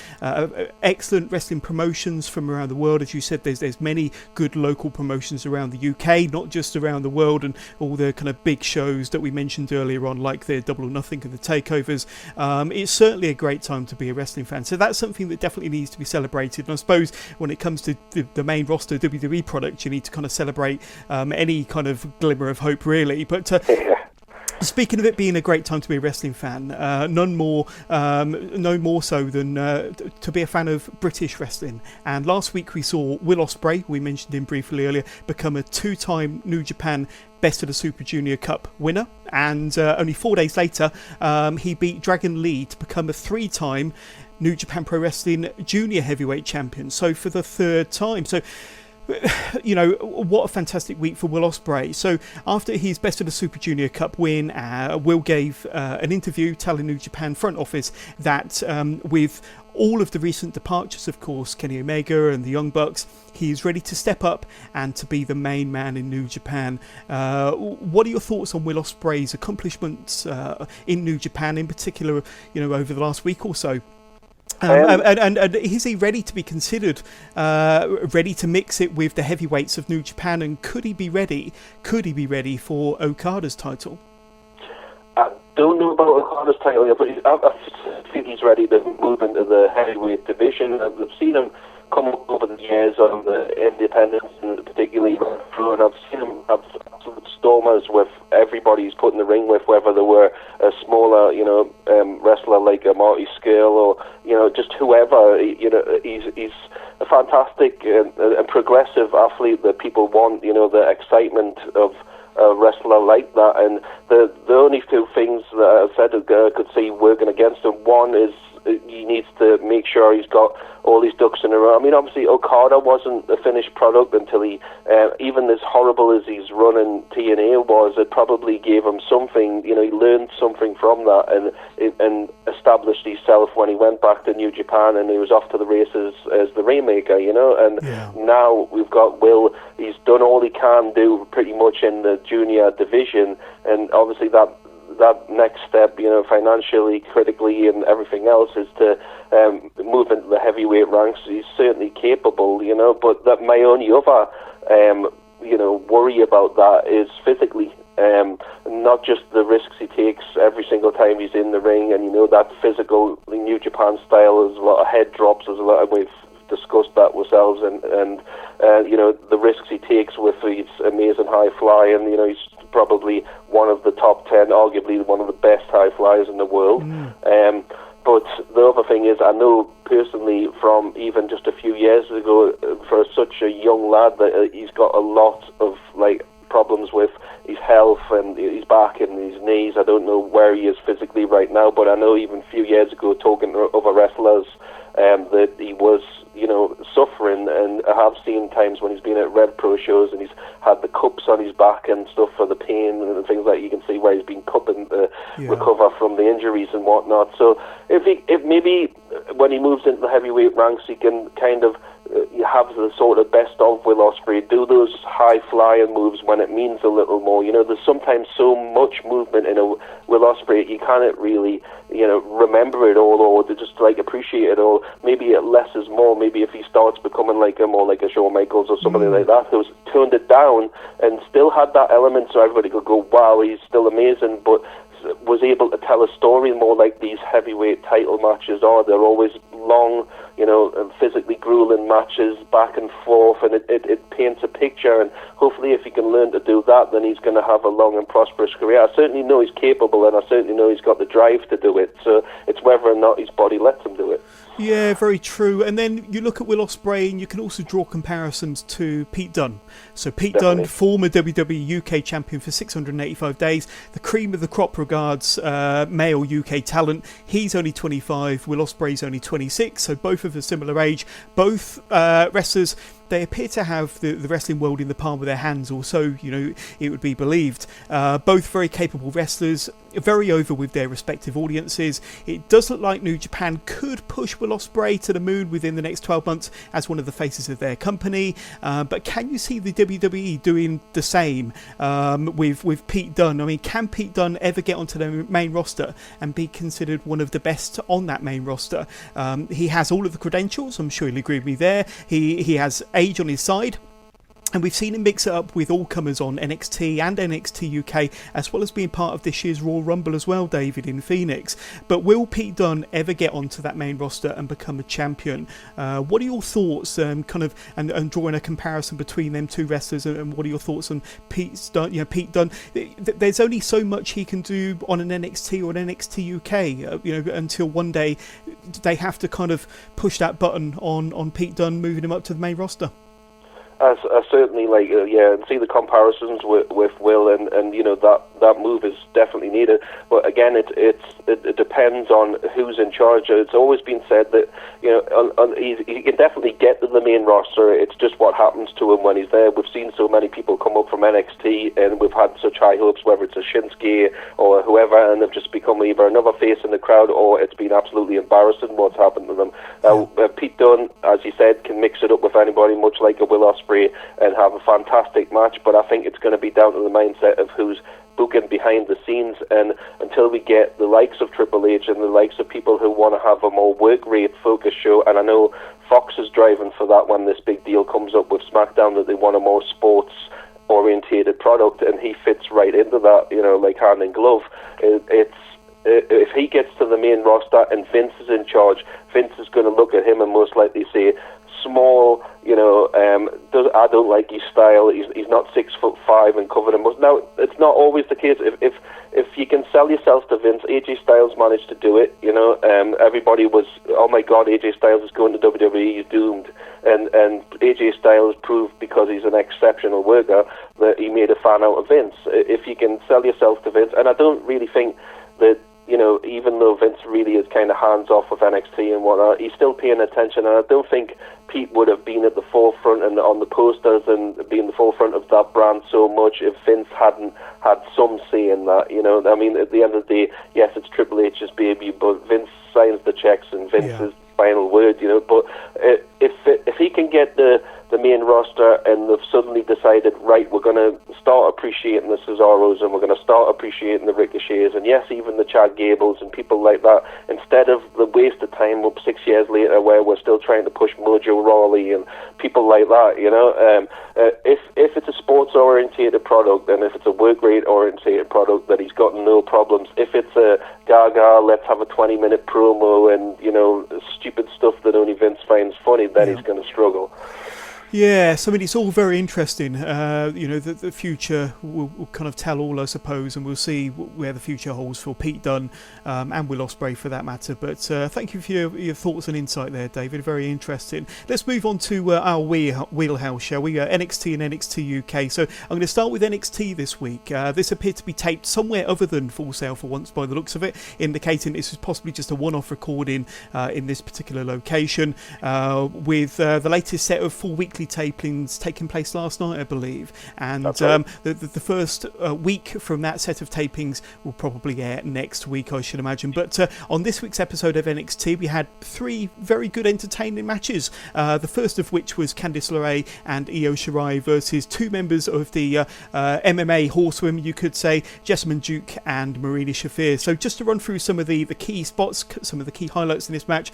excellent wrestling promotions from around the world. As you said, there's many good local promotions around the UK, not just around the world, and all the kind of big shows that we mentioned earlier on, like the Double or Nothing and the takeovers. It's certainly a great time to be a wrestling fan. So that's something that definitely needs to be celebrated. And I suppose when it comes to the main roster WWE product, you need to kind of celebrate any kind of glimmer of hope, really. But speaking of it being a great time to be a wrestling fan, no more so than to be a fan of British wrestling. And last week we saw Will Ospreay, we mentioned him briefly earlier, become a 2-time New Japan Best of the Super Junior Cup winner. And only 4 days later, he beat Dragon Lee to become a 3-time New Japan Pro Wrestling Junior Heavyweight Champion. So for the 3rd time. So, you know, what a fantastic week for Will Ospreay. So after his Best of the Super Junior Cup win, Will gave an interview telling New Japan front office that with all of the recent departures, of course, Kenny Omega and the Young Bucks, he is ready to step up and to be the main man in New Japan. What are your thoughts on Will Ospreay's accomplishments in New Japan, in particular, you know, over the last week or so? And is he ready to be considered, ready to mix it with the heavyweights of New Japan? And could he be ready for Okada's title? I don't know about Okada's title, but I think he's ready to move into the heavyweight division. I've seen him come up over the years on the independents, and particularly through, and I've seen him have absolute stormers with everybody he's put in the ring with, whether they were a smaller, you know, wrestler like a Marty Scurll, or, you know, just whoever. You know, he's a fantastic and progressive athlete that people want. You know, the excitement of a wrestler like that, and the only two things that I said I could see working against him. One is he needs to make sure he's got all his ducks in a row. I mean, obviously Okada wasn't a finished product until he, even as horrible as his run in TNA was, it probably gave him something. You know, he learned something from that, and established himself when he went back to New Japan, and he was off to the races as the Rainmaker, you know. And now we've got Will. He's done all he can do pretty much in the junior division, and obviously that next step, you know, financially, critically, and everything else, is to move into the heavyweight ranks. He's certainly capable, you know, but that my only other, you know, worry about that is physically, not just the risks he takes every single time he's in the ring, and, you know, that physical New Japan style, there's a lot of head drops, there's a lot of, we've discussed that ourselves, and you know, the risks he takes with his amazing high fly, and, you know, he's probably one of the top 10, arguably one of the best high flyers in the world. But the other thing is, I know personally from even just a few years ago, for such a young lad, that he's got a lot of, like, problems with his health and his back and his knees. I don't know where he is physically right now, but I know even a few years ago, talking to other wrestlers, that he was, you know, suffering. And I have seen times when he's been at Red Pro shows and he's had the cups on his back and stuff for the pain and things like that. You can see where he's been cupping to recover from the injuries and whatnot. So if maybe when he moves into the heavyweight ranks, he can kind of have the sort of best of Will Ospreay, do those high flying moves when it means a little more. You know, there's sometimes so much movement in a Will Ospreay, you can't really, you know, remember it all, or to just, like, appreciate it all. Maybe less is more. Maybe if he starts becoming like a more like a Shawn Michaels or somebody like that, who's turned it down and still had that element, so everybody could go, wow, he's still amazing, but was able to tell a story more like these heavyweight title matches are. They're always long, you know, physically grueling matches back and forth, and it paints a picture. And hopefully if he can learn to do that, then he's going to have a long and prosperous career. I certainly know he's capable, and I certainly know he's got the drive to do it, so it's whether or not his body lets him do it. Yeah, very true. And then you look at Will Ospreay, and you can also draw comparisons to Pete Dunne. So Pete Dunne, former WWE UK champion for 685 days, the cream of the crop regards male UK talent. He's only 25, Will Ospreay's only 26, so both of a similar age. Both wrestlers, they appear to have the wrestling world in the palm of their hands, or so, it would be believed. Both very capable wrestlers, very over with their respective audiences. It does look like New Japan could push Will Ospreay to the moon within the next 12 months as one of the faces of their company. But can you see the WWE doing the same with Pete Dunne? I mean, can Pete Dunne ever get onto the main roster and be considered one of the best on that main roster? He has all of the credentials. I'm sure he'll agree with me there. He has age on his side. And we've seen him mix it up with all comers on NXT and NXT UK, as well as being part of this year's Royal Rumble as well, David, in Phoenix. But will Pete Dunne ever get onto that main roster and become a champion? What are your thoughts, and drawing a comparison between them two wrestlers, and what are your thoughts on Pete Dunne? Pete Dunne, there's only so much he can do on an NXT or an NXT UK, until one day they have to kind of push that button on Pete Dunne, moving him up to the main roster. I certainly and see the comparisons with Will, and that move is definitely needed. But again, it depends on who's in charge. It's always been said that he can definitely get to the main roster. It's just what happens to him when he's there. We've seen so many people come up from NXT, and we've had such high hopes, whether it's a Shinsuke or whoever, and they've just become either another face in the crowd, or it's been absolutely embarrassing what's happened to them. Now, Pete Dunne, as you said, can mix it up with anybody, much like a Will Ospreay, and have a fantastic match, but I think it's going to be down to the mindset of who's booking behind the scenes. And until we get the likes of Triple H and the likes of people who want to have a more work rate focused show, and I know Fox is driving for that when this big deal comes up with SmackDown, that they want a more sports orientated product, and he fits right into that, like hand in glove. If he gets to the main roster and Vince is in charge, Vince is going to look at him and most likely say, small, I don't like his style. He's not 6'5" and covered in muscle. Now, it's not always the case. If you can sell yourself to Vince, AJ Styles managed to do it. Everybody was, oh my God, AJ Styles is going to WWE, he's doomed. And AJ Styles proved, because he's an exceptional worker, that he made a fan out of Vince. If you can sell yourself to Vince, and I don't really think that, even though Vince really is kind of hands-off with NXT and whatnot, he's still paying attention, and I don't think Pete would have been at the forefront and on the posters and being the forefront of that brand so much if Vince hadn't had some say in that, I mean, at the end of the day, yes, it's Triple H's baby, but Vince signs the checks and Vince's final word, but if he can get the main roster and they've suddenly decided, right, we're going to start appreciating the Cesaros and we're going to start appreciating the Ricochets, and yes, even the Chad Gables and people like that, instead of the waste of time up 6 years later where we're still trying to push Mojo Rawley and people like that, if it's a sports-orientated product and if it's a work-rate-orientated product, that he's got no problems. If it's a Gaga, let's have a 20-minute promo and, stupid stuff that only Vince finds funny, then he's going to struggle. Yes, I mean, it's all very interesting. The future will kind of tell all, I suppose, and we'll see where the future holds for Pete Dunne and Will Ospreay for that matter. But thank you for your thoughts and insight there, David. Very interesting. Let's move on to our wheelhouse, shall we? NXT and NXT UK. So I'm going to start with NXT this week. This appeared to be taped somewhere other than Full Sail for once by the looks of it, indicating this was possibly just a one-off recording in this particular location, with the latest set of full weekly tapings taking place last night, I believe, and right. The first week from that set of tapings will probably air next week, I should imagine. But on this week's episode of NXT, we had 3 very good entertaining matches, the first of which was Candice LeRae and Io Shirai versus 2 members of the MMA horsewomen, you could say, Jessamine Duke and Marina Shafir. So just to run through some of the key spots, some of the key highlights in this match.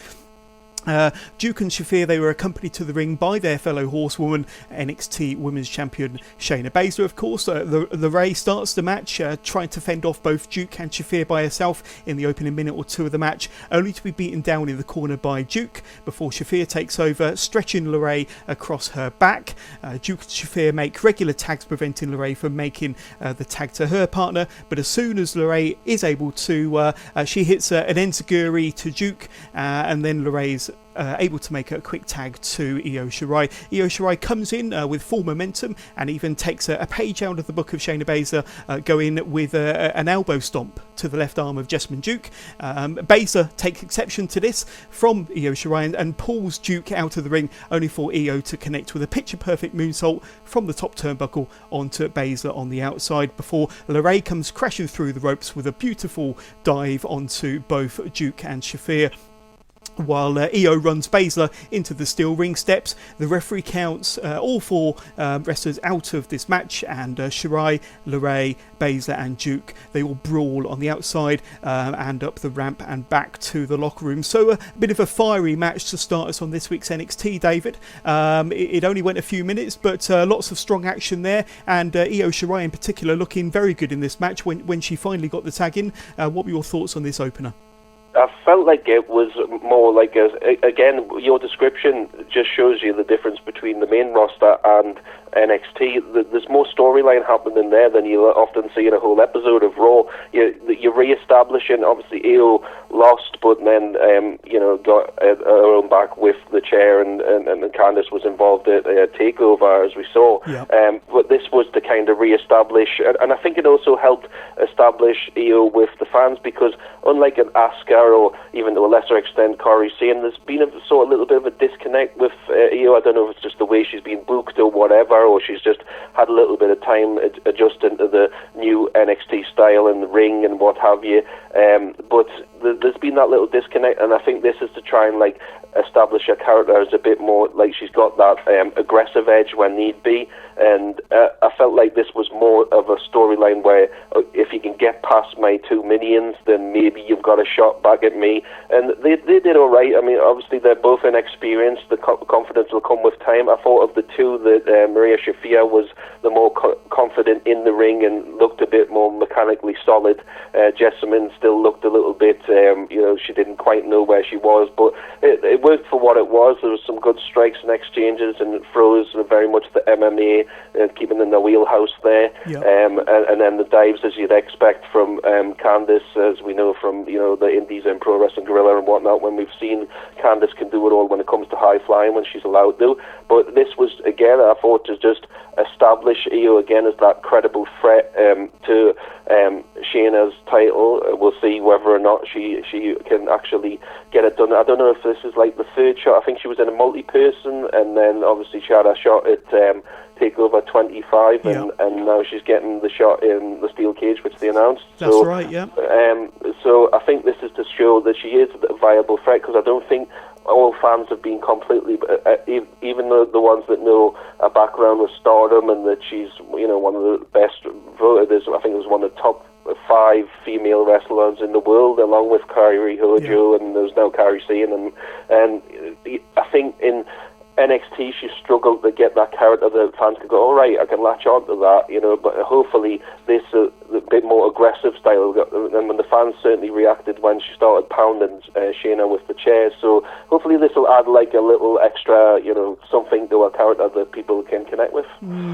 Duke and Shafir, they were accompanied to the ring by their fellow horsewoman, NXT Women's Champion Shayna Baszler, of course. Ray starts the match trying to fend off both Duke and Shafir by herself in the opening minute or two of the match, only to be beaten down in the corner by Duke before Shafir takes over, stretching LeRae across her back. Duke and Shafir make regular tags, preventing LeRae from making the tag to her partner, but as soon as LeRae is able to, she hits an enziguri to Duke, and then LeRae's able to make a quick tag to Io Shirai. Io Shirai comes in with full momentum and even takes a page out of the book of Shayna Baszler, going with an elbow stomp to the left arm of Jessamine Duke. Baszler takes exception to this from Io Shirai and pulls Duke out of the ring, only for Io to connect with a picture-perfect moonsault from the top turnbuckle onto Baszler on the outside, before LeRae comes crashing through the ropes with a beautiful dive onto both Duke and Shafir. While Io runs Baszler into the steel ring steps, the referee counts all four wrestlers out of this match, and Shirai, LeRae, Baszler and Duke, they all brawl on the outside and up the ramp and back to the locker room. So a bit of a fiery match to start us on this week's NXT, David. It only went a few minutes, but lots of strong action there, and Io Shirai in particular looking very good in this match when she finally got the tag in. What were your thoughts on this opener? I felt like it was more like, again, your description just shows you the difference between the main roster and NXT. There's more storyline happening there than you often see in a whole episode of Raw. You're re-establishing, obviously Io lost, but then got her own back with the chair, and Candice was involved at a takeover, as we saw. Yeah. But this was to kind of re-establish, and I think it also helped establish Io with the fans, because unlike an Asuka or even to a lesser extent Kairi Sane, there's been a little bit of a disconnect with Io. I don't know if it's just the way she's been booked or whatever, or she's just had a little bit of time adjusting to the new NXT style in the ring and what have you. But there's been that little disconnect, and I think this is to try and establish her character as a bit more like she's got that aggressive edge when need be. And I felt like this was more of a storyline where if you can get past my two minions, then maybe you've got a shot back at me. And they did all right. I mean, obviously they're both inexperienced. The confidence will come with time. I thought of the two that Maria Shafir was the more confident in the ring and looked a bit more mechanically solid. Jessamine still looked a little bit, she didn't quite know where she was, but it worked for what it was. There was some good strikes and exchanges, and it throws very much the MMA, keeping in the wheelhouse there. Yep. And then the dives, as you'd expect from Candice, as we know from the Indies and Pro Wrestling Guerrilla and whatnot, when we've seen Candice can do it all when it comes to high flying when she's allowed to. But this was, again, I thought, to just establish Io again as that credible threat to Shayna's title. We'll see whether or not she can actually get it done. I don't know if this is like the third shot. I think she was in a multi-person, and then obviously she had a shot at TakeOver 25, and now she's getting the shot in the steel cage, which they announced. That's right, yeah. So I think this is to show that she is a viable threat, because I don't think all fans have been completely, even the ones that know a background with Stardom and that she's one of the best voted, I think it was one of the top 5 female wrestlers in the world, along with Kairi Hojo, and there's now Kairi Sane, and I think in NXT she struggled to get that character that fans could go, all right, I can latch on to that, but hopefully this a bit more aggressive style, and when the fans certainly reacted when she started pounding Shayna with the chair, so hopefully this will add like a little extra, something to a character that people can connect with.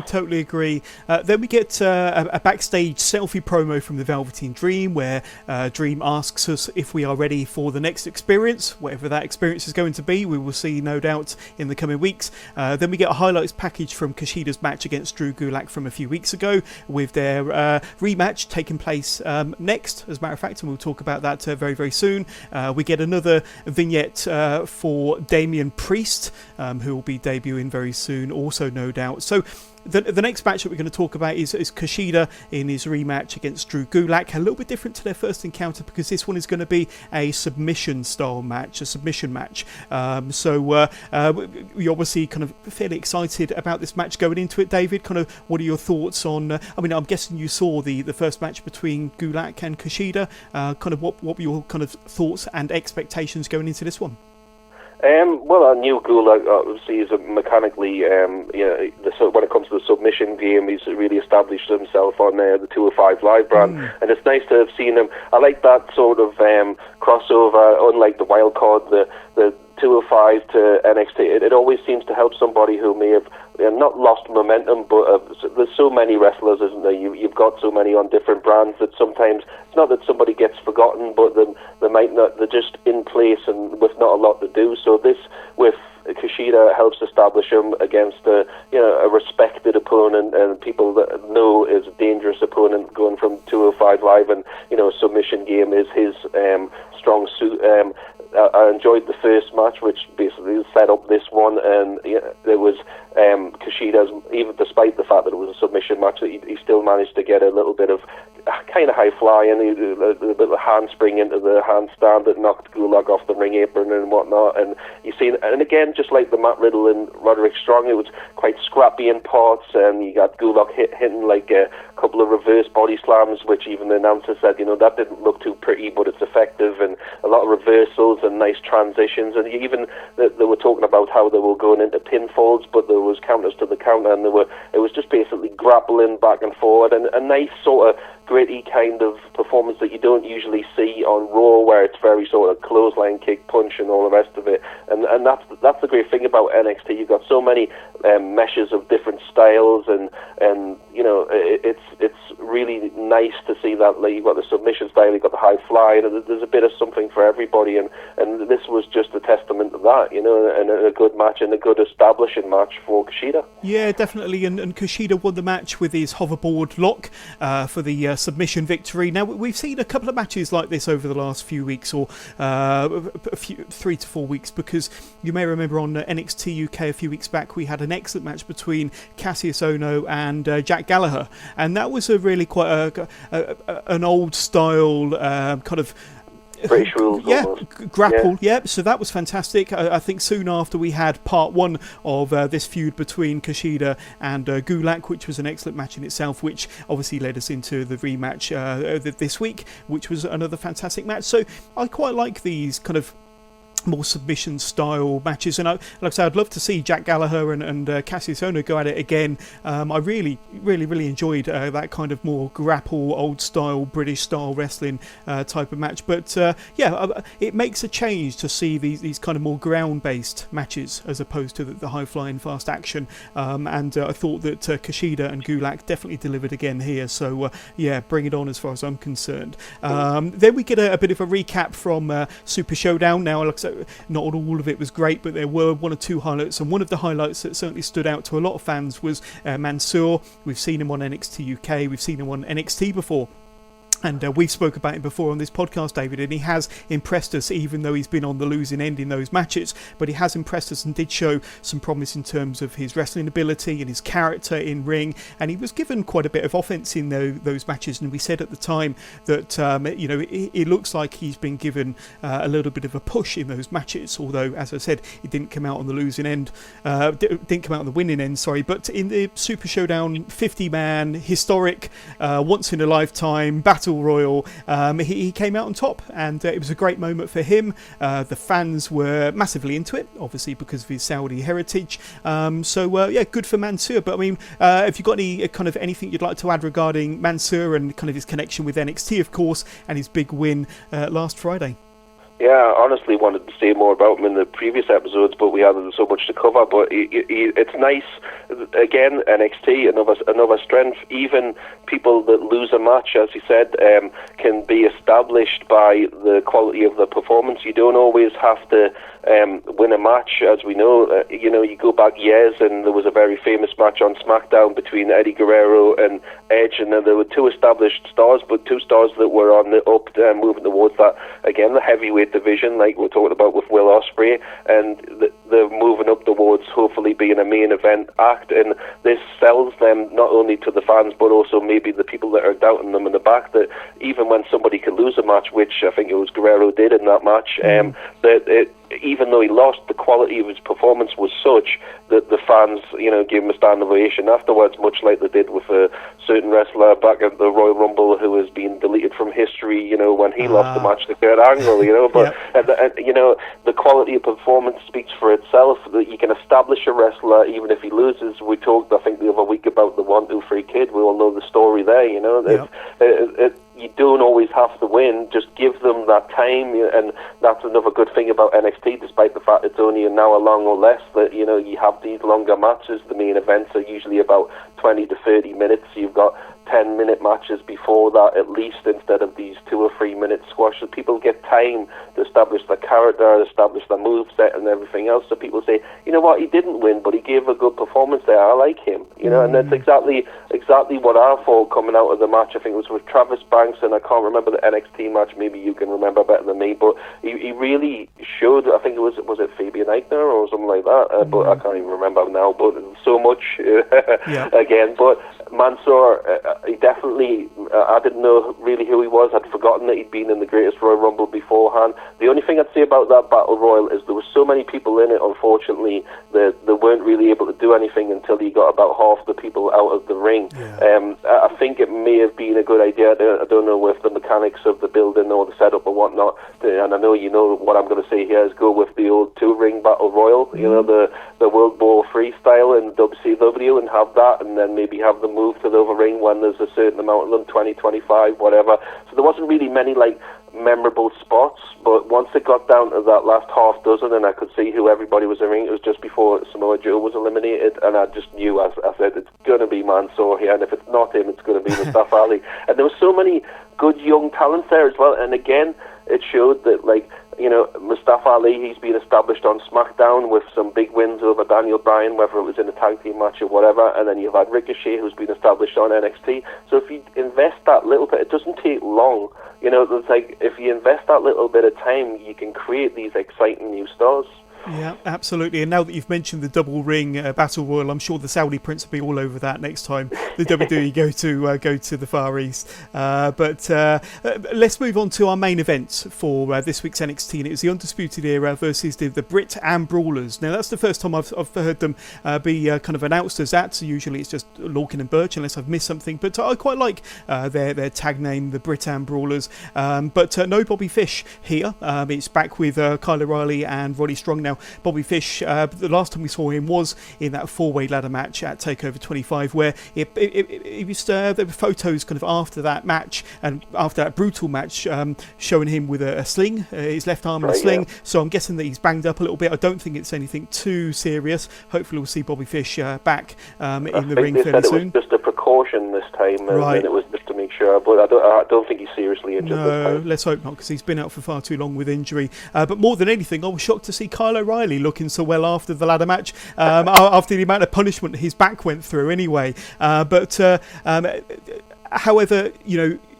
Totally agree. Then we get a backstage selfie promo from the Velveteen Dream, where Dream asks us if we are ready for the next experience, whatever that experience is going to be. We will see, no doubt, in the coming weeks. Then we get a highlights package from Kushida's match against Drew Gulak from a few weeks ago, with their rematch taking place next, as a matter of fact, and we'll talk about that very, very soon. We get another vignette for Damian Priest, who will be debuting very soon also, no doubt. So the next match that we're going to talk about is Kushida in his rematch against Drew Gulak. A little bit different to their first encounter, because this one is going to be a submission style match, a submission match. So we're obviously kind of fairly excited about this match going into it. David, kind of what are your thoughts on, I'm guessing you saw the first match between Gulak and Kushida. Kind of what were your kind of thoughts and expectations going into this one? Well, I knew Gulak obviously is mechanically, when it comes to the submission game, he's really established himself on the 205 Live brand, and it's nice to have seen him. I like that sort of crossover, unlike the wild card, the 205 to NXT. It always seems to help somebody who may have not lost momentum, but there's so many wrestlers, isn't there? You've got so many on different brands that sometimes it's not that somebody gets forgotten, but they might not. They're just in place and with not a lot to do. So this with Kushida helps establish him against a respected opponent and people that know is a dangerous opponent going from 205 Live, and submission game is his strong suit. I enjoyed the first match, which basically set up this one, and there was Kushida's, even despite the fact that it was a submission match, that he still managed to get a little bit of kind of high flying, a bit of handspring into the handstand that knocked Gulak off the ring apron and whatnot. And you see, and again, just like the Matt Riddle and Roderick Strong, it was quite scrappy in parts, and you got Gulak hitting like a couple of reverse body slams, which even the announcer said, that didn't look too pretty, but it's effective, and a lot of reversals and nice transitions. And even they were talking about how they were going into pinfalls, but there was counters to the counter, and it was just basically grappling back and forward, and a nice sort of gritty kind of performance that you don't usually see on Raw, where it's very sort of clothesline, kick, punch, and all the rest of it. And that's the great thing about NXT. You've got so many meshes of different styles, and it's really nice to see that. Like, you've got the submission style, you've got the high fly, and there's a bit of something for everybody. And this was just a testament to that, and a good match and a good establishing match for Kushida. Yeah, definitely. And Kushida won the match with his hoverboard lock for the submission victory. Now, we've seen a couple of matches like this over the last few weeks, or 3 to 4 weeks, because you may remember on NXT UK a few weeks back we had an excellent match between Cassius Ohno and Jack Gallagher, and that was a really quite an old style kind of British rules, grapple, so that was fantastic. I think soon after we had part one of this feud between Kushida and Gulak, which was an excellent match in itself, which obviously led us into the rematch this week, which was another fantastic match. So I quite like these kind of more submission style matches, and like I said, I'd love to see Jack Gallagher and Cassius Ohno go at it again. I really enjoyed that kind of more grapple, old style, British style wrestling type of match. But it makes a change to see these kind of more ground based matches as opposed to the high flying fast action. And I thought that Kushida and Gulak definitely delivered again here. So bring it on as far as I'm concerned. Then we get a bit of a recap from Super Showdown. Now, like I said, not all of it was great, but there were one or two highlights, and one of the highlights that certainly stood out to a lot of fans was Mansoor. We've seen him on NXT UK, we've seen him on NXT before. And we've spoken about him before on this podcast, David, and he has impressed us, even though he's been on the losing end in those matches. But he has impressed us and did show some promise in terms of his wrestling ability and his character in ring. And he was given quite a bit of offense in those matches. And we said at the time that it looks like he's been given a little bit of a push in those matches. Although, as I said, it didn't come out on the losing end, didn't come out on the winning end. Sorry, but in the Super Showdown 50-man historic, once in a lifetime battle royal, he came out on top, and it was a great moment for him. The fans were massively into it, obviously because of his Saudi heritage. Good for Mansoor. But I mean, have you got any kind of anything you'd like to add regarding Mansoor and kind of his connection with NXT, of course, and his big win last Friday? Yeah, I honestly wanted to say more about him in the previous episodes, but we had so much to cover. But it's nice, again, NXT, another strength. Even people that lose a match, as you said, can be established by the quality of the performance. You don't always have to win a match, as we know. You go back years, and there was a very famous match on SmackDown between Eddie Guerrero and Edge, and then there were two established stars, but two stars that were on the up, moving towards that, again, the heavyweight division, like we're talking about with Will Ospreay, and they're moving up towards hopefully being a main event act, and this sells them not only to the fans, but also maybe the people that are doubting them in the back, that even when somebody can lose a match, which I think it was Guerrero did in that match, that even though he lost, the quality of his performance was such that the fans, gave him a standing ovation afterwards, much like they did with a certain wrestler back at the Royal Rumble who has been deleted from history, when he lost the match to Kurt Angle, but, the quality of performance speaks for itself, that you can establish a wrestler even if he loses. We talked, I think, the other week about the 1, 2, 3 kid. We all know the story there, you don't always have to win, just give them that time, and that's another good thing about NXT, despite the fact it's only an hour long or less, that, you have these longer matches. The main events are usually about 20 to 30 minutes. You've got 10-minute matches before that, at least, instead of these 2 or 3 minute squashes. People get time to establish their character, establish their moveset and everything else. So people say, you know what, he didn't win, but he gave a good performance there. I like him, and that's exactly what I thought coming out of the match. I think it was with Travis Banks, and I can't remember the NXT match. Maybe you can remember better than me, but he really showed. I think it was it Fabian Eichner or something like that, but I can't even remember now. But so much again, but Mansoor, he definitely, I didn't know really who he was. I'd forgotten that he'd been in the Greatest Royal Rumble beforehand. The only thing I'd say about that Battle Royal is there were so many people in it, unfortunately, that they weren't really able to do anything until he got about half the people out of the ring. I think it may have been a good idea. I don't know with the mechanics of the building or the setup or whatnot, and I know what I'm going to say here is go with the old 2-ring Battle Royal, the World War III style in WCW, and have that, and then maybe have them move to the other ring when there's a certain amount of them, 20, 25, whatever. So there wasn't really many memorable spots, but once it got down to that last half dozen and I could see who everybody was in the ring, it was just before Samoa Joe was eliminated, and I just knew, I said, it's going to be Mansoor here, and if it's not him, it's going to be Mustafa Ali. And there were so many good young talents there as well, and again, it showed that, Mustafa Ali, he's been established on SmackDown with some big wins over Daniel Bryan, whether it was in a tag team match or whatever, and then you've had Ricochet, who's been established on NXT. So if you invest that little bit, it doesn't take long. It's if you invest that little bit of time, you can create these exciting new stars. Yeah, absolutely. And now that you've mentioned the double ring battle royal, I'm sure the Saudi Prince will be all over that next time the WWE go to the Far East. But let's move on to our main event for this week's NXT, and it was the Undisputed Era versus the Brit and Brawlers. Now that's the first time I've heard them be kind of announced as that. So usually it's just Lorcan and Birch, unless I've missed something. But I quite like their tag name, the Brit and Brawlers. But no Bobby Fish here. It's back with Kyle O'Reilly and Roddy Strong now. Bobby Fish, the last time we saw him was in that 4-way ladder match at TakeOver 25, where it was there were photos kind of after that match and after that brutal match showing him with a sling, his left arm in a sling. Yeah. So I'm guessing that he's banged up a little bit. I don't think it's anything too serious. Hopefully we'll see Bobby Fish back in the ring fairly soon. It was just a precaution this time, and it was just to make sure. But I don't think he's seriously injured this time. Let's hope not, because he's been out for far too long with injury. But more than anything, I was shocked to see Kyle O'Reilly looking so well after the ladder match, after the amount of punishment his back went through anyway. However,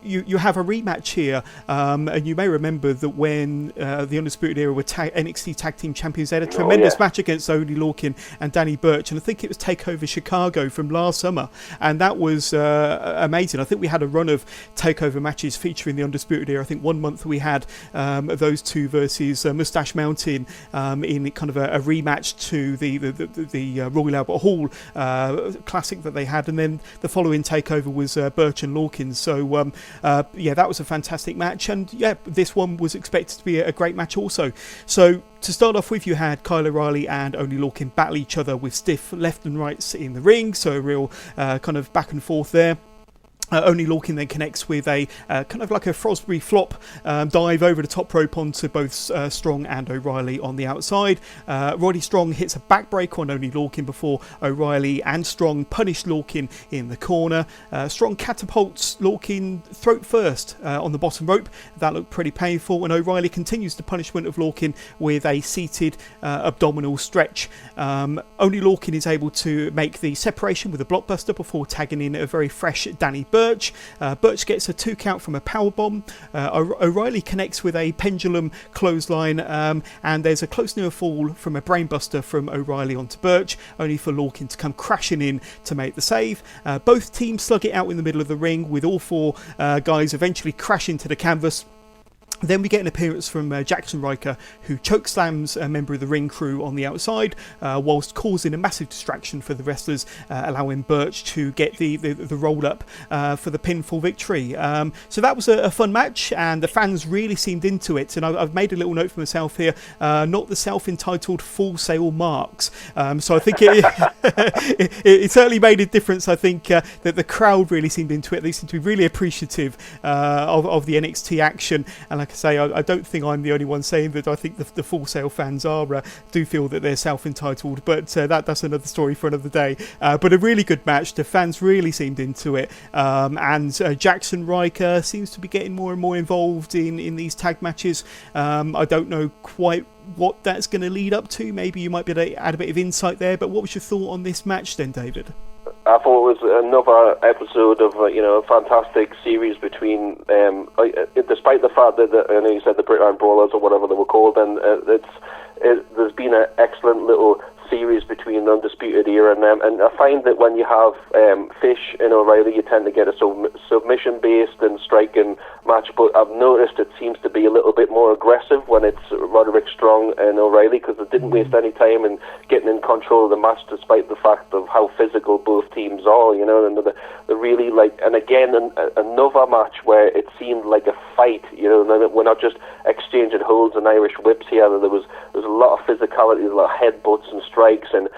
you have a rematch here, and you may remember that when the Undisputed Era were NXT Tag Team Champions, they had a tremendous match against Oney Lorcan and Danny Burch, and I think it was TakeOver Chicago from last summer, and that was amazing. I think we had a run of TakeOver matches featuring the Undisputed Era. I think 1 month we had those two versus Moustache Mountain in kind of a rematch to the Royal Albert Hall classic that they had, and then the following TakeOver was Burch and Lorcan. So that was a fantastic match, and this one was expected to be a great match also. So to start off with, you had Kyle O'Reilly and Oney Lorcan battle each other with stiff left and rights in the ring, so a real kind of back and forth there. Oney Lorcan then connects with a kind of like a Frosbury flop dive over the top rope onto both Strong and O'Reilly on the outside. Roddy Strong hits a backbreaker on Oney Lorcan before O'Reilly and Strong punish Lorcan in the corner. Strong catapults Lorcan throat first on the bottom rope. That looked pretty painful, and O'Reilly continues the punishment of Lorcan with a seated abdominal stretch. Oney Lorcan is able to make the separation with a blockbuster before tagging in a very fresh Danny Burch. Burch gets a 2 count from a powerbomb. O'Reilly connects with a pendulum clothesline, and there's a close near fall from a brainbuster from O'Reilly onto Burch, only for Lorcan to come crashing in to make the save. Both teams slug it out in the middle of the ring, with all 4 guys eventually crashing to the canvas. Then we get an appearance from Jackson Riker, who chokeslams a member of the ring crew on the outside, whilst causing a massive distraction for the wrestlers, allowing Birch to get the roll-up for the pinfall victory. So that was a fun match, and the fans really seemed into it. And I've made a little note for myself here, not the self-entitled Full Sail marks. So I think it certainly made a difference. I think that the crowd really seemed into it. They seemed to be really appreciative of the NXT action. And like I say, I don't think I'm the only one saying that. I think the Full Sail fans do feel that they're self-entitled, but that's another story for another day. But a really good match. The fans really seemed into it, and Jackson Riker seems to be getting more and more involved in these tag matches. I don't know quite what that's going to lead up to. Maybe you might be able to add a bit of insight there, but what was your thought on this match then, David? I thought it was another episode of a fantastic series between, despite the fact that I know you said the Brit-Iron Brawlers or whatever they were called, and there's been an excellent little series between the Undisputed Era and them, and I find that when you have Fish and O'Reilly, you tend to get a submission-based and striking match, but I've noticed it seems to be a little bit more aggressive when it's Roderick Strong and O'Reilly, because they didn't waste any time in getting in control of the match, despite the fact of how physical both teams are, and they're really and again, another match where it seemed like a fight, and we're not just exchanging holds and Irish whips here. There was a lot of physicality, a lot of headbutts and strikes, and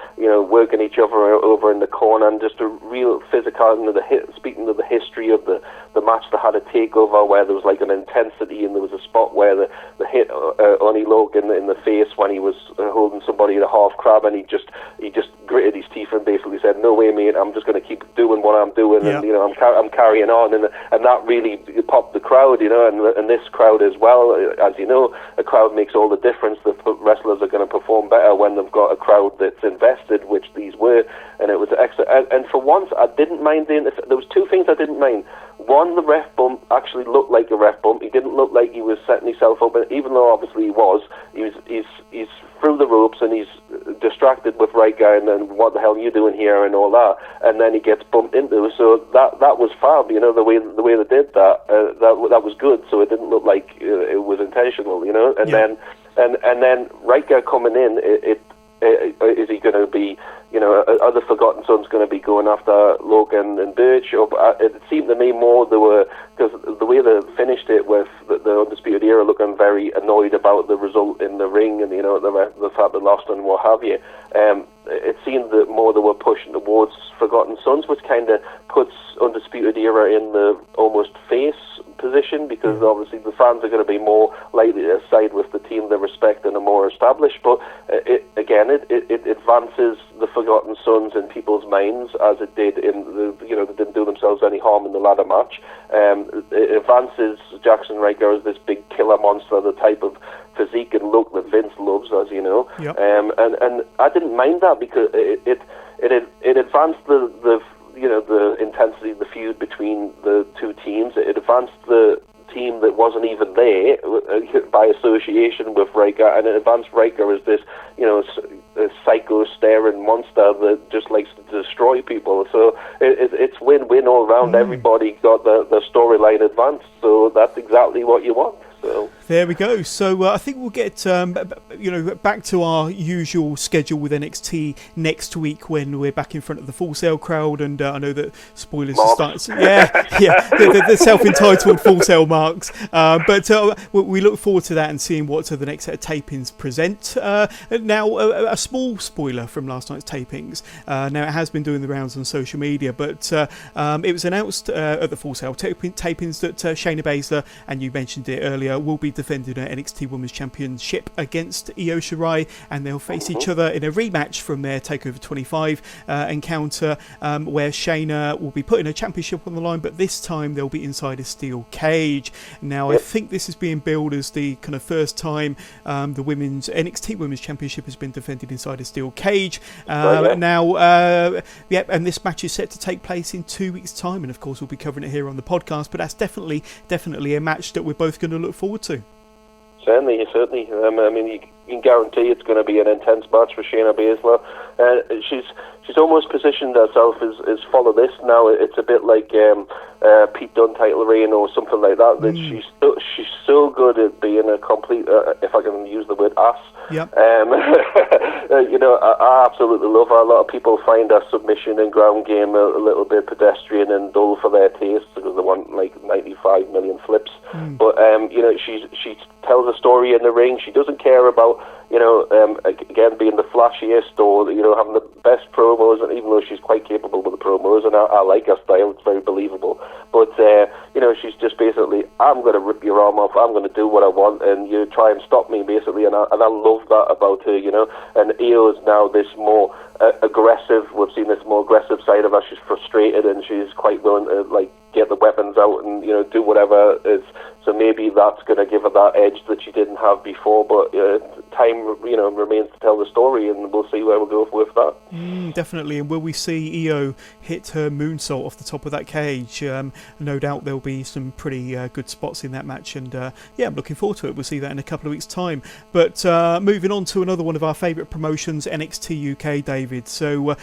working each other over in the corner, and just a real physicality. Speaking of the history of the match, they had a takeover where there was like an intensity, and there was a spot where the hit Oni Logan in the face when he was holding somebody in a half crab, and he just gritted his teeth and basically said, "No way, mate! I'm just going to keep doing what I'm doing, and I'm carrying on," and that really popped the crowd, and this crowd as well. As you know, a crowd makes all the difference. The wrestlers are going to perform better when they've got a crowd that's invested, which these were, and it was excellent. And for once, I didn't mind there was two things I didn't mind. One, the ref bump actually looked like a ref bump. He didn't look like he was setting himself up, even though obviously he was. He's through the ropes, and he's distracted with Riker, and then what the hell are you doing here and all that, and then he gets bumped into. So that was fab, the way they did that. That was good. So it didn't look like it was intentional, And then Riker coming in, is he going to be, are the Forgotten Sons going to be going after Logan and Birch? Or it seemed to me more they were, because the way they finished it with the Undisputed Era looking very annoyed about the result in the ring, and the fact they lost and what have you. It seemed that more they were pushing towards Forgotten Sons, which kind of puts Undisputed Era in the almost face position, because obviously the fans are going to be more likely to side with the team they respect and are more established. But it advances the Forgotten Sons in people's minds, as it did in they didn't do themselves any harm in the ladder match. It advances Jackson Riker as this big killer monster, the type of physique and look that Vince loves, as you know. Yep. And I didn't mind that, because it advanced the intensity of the feud between the two teams. It advanced the team that wasn't even there by association with Riker, and it advanced Riker as this, a psycho staring monster that just likes to destroy people. So it's win-win all around. Everybody got the storyline advanced, so that's exactly what you want. So there we go. So I think we'll get back to our usual schedule with NXT next week, when we're back in front of the Full Sail crowd, and I know that spoilers are starting. The self-entitled Full Sail marks. But we look forward to that and seeing what the next set of tapings present. Now, a small spoiler from last night's tapings. Now, it has been doing the rounds on social media, but it was announced at the Full Sail tapings that Shayna Baszler, and you mentioned it earlier, will be defending her NXT Women's Championship against Io Shirai, and they'll face each other in a rematch from their TakeOver 25 encounter, where Shayna will be putting her championship on the line, but this time they'll be inside a steel cage. Now, I think this is being billed as the kind of first time the NXT Women's Championship has been defended inside a steel cage. And this match is set to take place in 2 weeks' time, and of course we'll be covering it here on the podcast, but that's definitely a match that we're both going to look forward to. Certainly. can guarantee it's going to be an intense match for Shayna Baszler. She's almost positioned herself as follow this now. It's a bit like Pete Dunne title reign or something like that. That she's so good at being a complete, if I can use the word, ass. Yep. I absolutely love her. A lot of people find her submission and ground game a little bit pedestrian and dull for their taste because they want like 95 million flips. But she tells a story in the ring. She doesn't care about again being the flashiest or having the best promos, and even though she's quite capable with the promos, and I like her style, it's very believable. But she's just basically, I'm going to rip your arm off, I'm going to do what I want, and you try and stop me, basically. And I love that about her, And Io is now this more aggressive. We've seen this more aggressive side of her. She's frustrated and she's quite willing to get the weapons out and do whatever is. So maybe that's going to give her that edge that she didn't have before. But time remains to tell the story, and we'll see where we'll go with that. Definitely. And will we see Io hit her moonsault off the top of that cage? No doubt there'll be some pretty good spots in that match, and I'm looking forward to it. We'll see that in a couple of weeks' time. But moving on to another one of our favourite promotions, NXT UK, David. So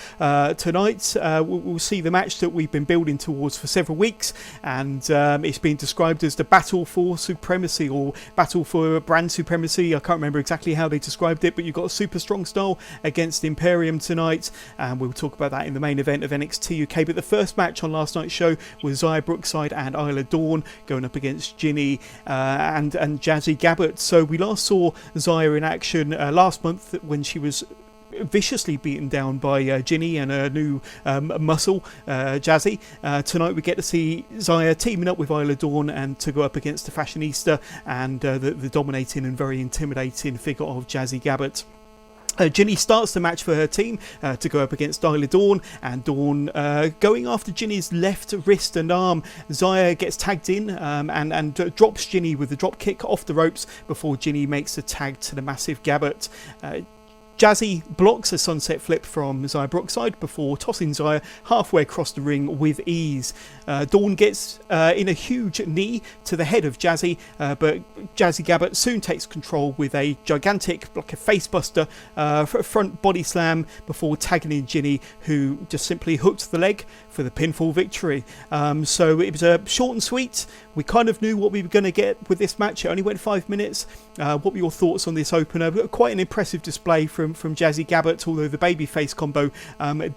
tonight we'll see the match that we've been building towards for several weeks, and it's been described as the battle for supremacy or battle for brand supremacy. I can't remember exactly how they described it, but you've got a super strong style against Imperium tonight, and we'll talk about that in the main event of NXT UK. But the first match on last night's show was Xia Brookside and Isla Dawn going up against Ginny and Jazzy Gabbert. So we last saw Xia in action last month when she was viciously beaten down by Ginny and her new muscle, Jazzy. Tonight we get to see Xia teaming up with Isla Dawn and to go up against the fashionista and the dominating and very intimidating figure of Jazzy Gabbert. Ginny starts the match for her team to go up against Isla Dawn, and Dawn going after Ginny's left wrist and arm. Xia gets tagged in and drops Ginny with the drop kick off the ropes before Ginny makes the tag to the massive Gabbert. Jazzy blocks a sunset flip from Xia Brookside before tossing Xia halfway across the ring with ease. Dawn gets in a huge knee to the head of Jazzy, but Jazzy Gabbert soon takes control with a gigantic facebuster front body slam before tagging in Ginny, who just simply hooked the leg for the pinfall victory. So it was a short and sweet. We kind of knew what we were going to get with this match. It only went 5 minutes. What were your thoughts on this opener? Quite an impressive display from Jazzy Gabbert, although the babyface combo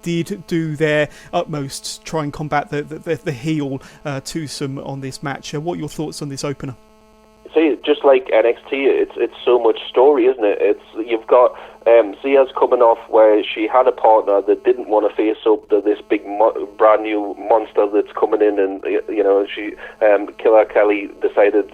did do their utmost to try and combat the heel twosome on this match. What are your thoughts on this opener? See, just like NXT, it's so much story, isn't it? You've got Xia's coming off where she had a partner that didn't want to face up to this big brand new monster that's coming in, and she Killer Kelly decided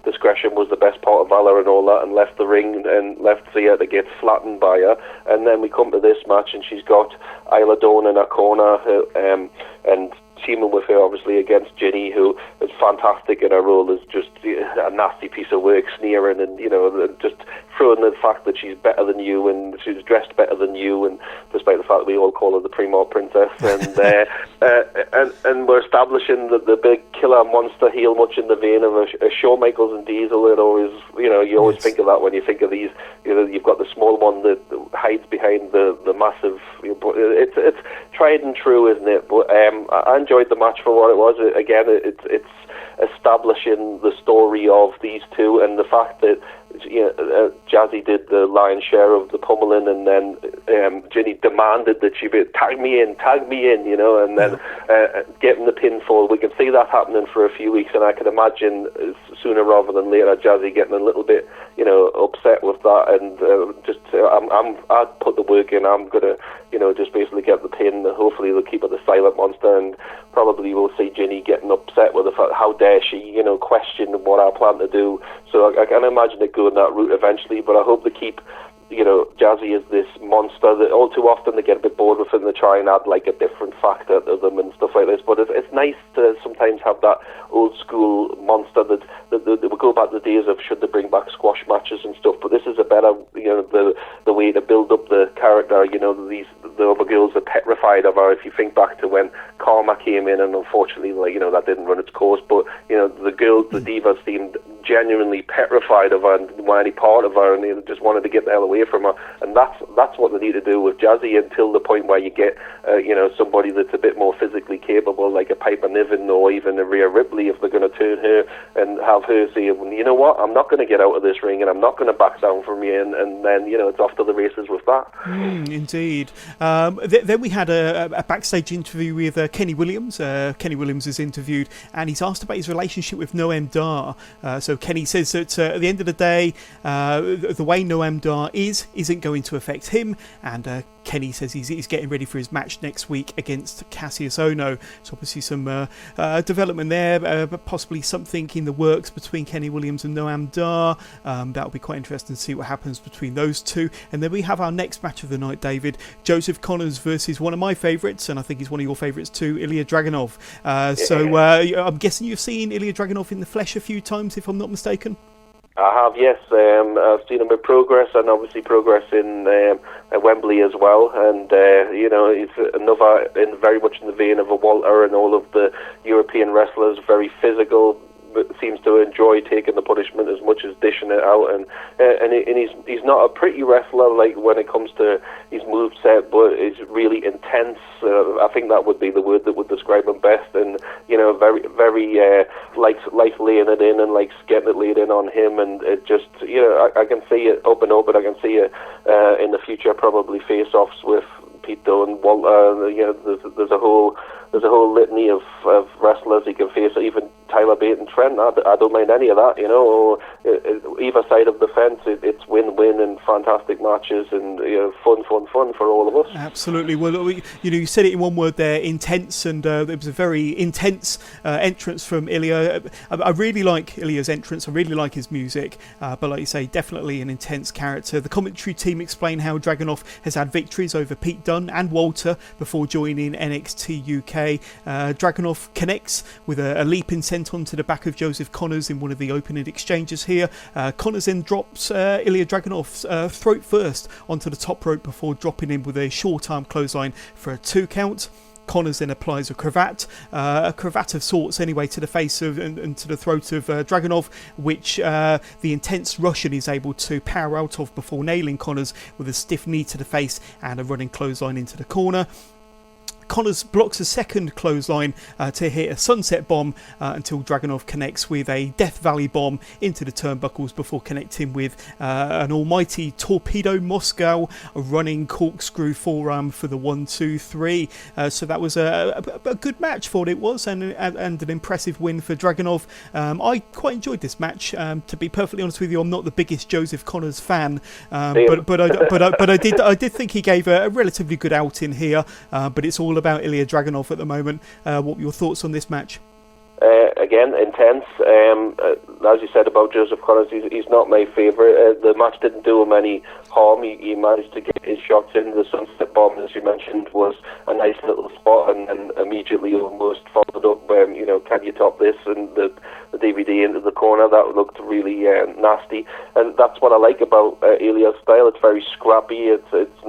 discretion was the best part of valor and all that, and left the ring and left Xia to get flattened by her. And then we come to this match, and she's got Isla Dawn in her corner, and teaming with her obviously against Ginny, who is fantastic in her role as just a nasty piece of work, sneering and just throwing the fact that she's better than you and she's dressed better than you, and despite the fact that we all call her the Primo Princess, and we're establishing the big killer monster heel, much in the vein of a Shawn Michaels and Diesel. It always you always think of that when you think of these. You've got the small one that hides behind the massive. It's tried and true, isn't it? But I enjoyed the match for what it was. Again, it's establishing the story of these two, and the fact that Jazzy did the lion's share of the pummeling, and then Ginny demanded that she be tag me in, and then getting the pinfall. We can see that happening for a few weeks, and I can imagine sooner rather than later Jazzy getting a little bit upset with that, and I'd put the work in. I'm gonna just basically get the pin. Hopefully they'll keep it the silent monster, and probably we'll see Ginny getting upset with the fact, how dare she question what I plan to do. So I can imagine it going that route eventually, but I hope they keep Jazzy is this monster that all too often they get a bit bored with it and they try and add like a different factor to them and stuff like this. But it's nice to sometimes have that old school monster that we go back to the days of should they bring back squash matches and stuff. But this is a better, the way to build up the character. The other girls are petrified of her. If you think back to when Karma came in, and unfortunately, that didn't run its course. But the girls, the divas, seemed genuinely petrified of her and didn't want any part of her, and they just wanted to get the hell away from her. And that's what they need to do with Jazzy until the point where you get somebody that's a bit more physically capable, like a Piper Niven or even a Rhea Ripley, if they're going to turn her and have her say, you know what, I'm not going to get out of this ring and I'm not going to back down from you, and then it's off to the races with that. Indeed. Then we had a backstage interview with Kenny Williams. Kenny Williams is interviewed and he's asked about his relationship with Noam Dar. So Kenny says that at the end of the day, the way Noam Dar isn't going to affect him, and Kenny says he's getting ready for his match next week against Cassius Ohno. So obviously some development there, possibly something in the works between Kenny Williams and Noam Dar. That'll be quite interesting to see what happens between those two. And then we have our next match of the night, David. Joseph Connors versus one of my favourites, and I think he's one of your favourites too, Ilya Dragunov. So I'm guessing you've seen Ilya Dragunov in the flesh a few times, if I'm not mistaken. I have, yes. I've seen him with Progress, and obviously Progress in at Wembley as well. And he's another, very much in the vein of a Walter and all of the European wrestlers, very physical, but seems to enjoy taking the punishment as much as dishing it out. And he's not a pretty wrestler, like when it comes to his moveset, but he's really intense. I think that would be the word that would describe him best. And very very likes laying it in and likes getting it laid in on him. And it just I can see it up and up, and I can see it in the future probably face-offs with Pete Dunne, Walter. There's a whole litany of wrestlers he can face, even Tyler Bate and Trent. I don't mind any of that, either side of the fence. It's win-win and fantastic matches, and fun for all of us. Absolutely. Well, you said it in one word there, intense, and it was a very intense entrance from Ilya. I really like Ilya's entrance. I really like his music, but like you say, definitely an intense character. The commentary team explain how Dragunov has had victories over Pete Dunne and Walter before joining NXT UK. Dragunov connects with a leaping sent onto the back of Joseph Connors in one of the opening exchanges here. Connors then drops Ilya Dragunov's throat first onto the top rope before dropping him with a short arm clothesline for a 2 count. Connors then applies a cravat of sorts anyway, to the face of and to the throat of Dragunov, which the intense Russian is able to power out of before nailing Connors with a stiff knee to the face and a running clothesline into the corner. Connors blocks a second clothesline to hit a sunset bomb until Dragunov connects with a Death Valley bomb into the turnbuckles before connecting with an almighty Torpedo Moscow running corkscrew forearm for the 1-2-3. So that was a good match for what it was, and an impressive win for Dragunov. I quite enjoyed this match. To be perfectly honest with you, I'm not the biggest Joseph Connors fan, but I did think he gave a relatively good outing here. But it's all about Ilya Dragunov at the moment. What were your thoughts on this match? Again, intense. As you said about Joseph Connors, he's not my favourite. The match didn't do him any harm. He managed to get his shots in. The sunset bomb, as you mentioned, was a nice little spot, and immediately almost followed up. Can you top this? And the DVD into the corner, that looked really nasty. And that's what I like about Ilya's style. It's very scrappy. It's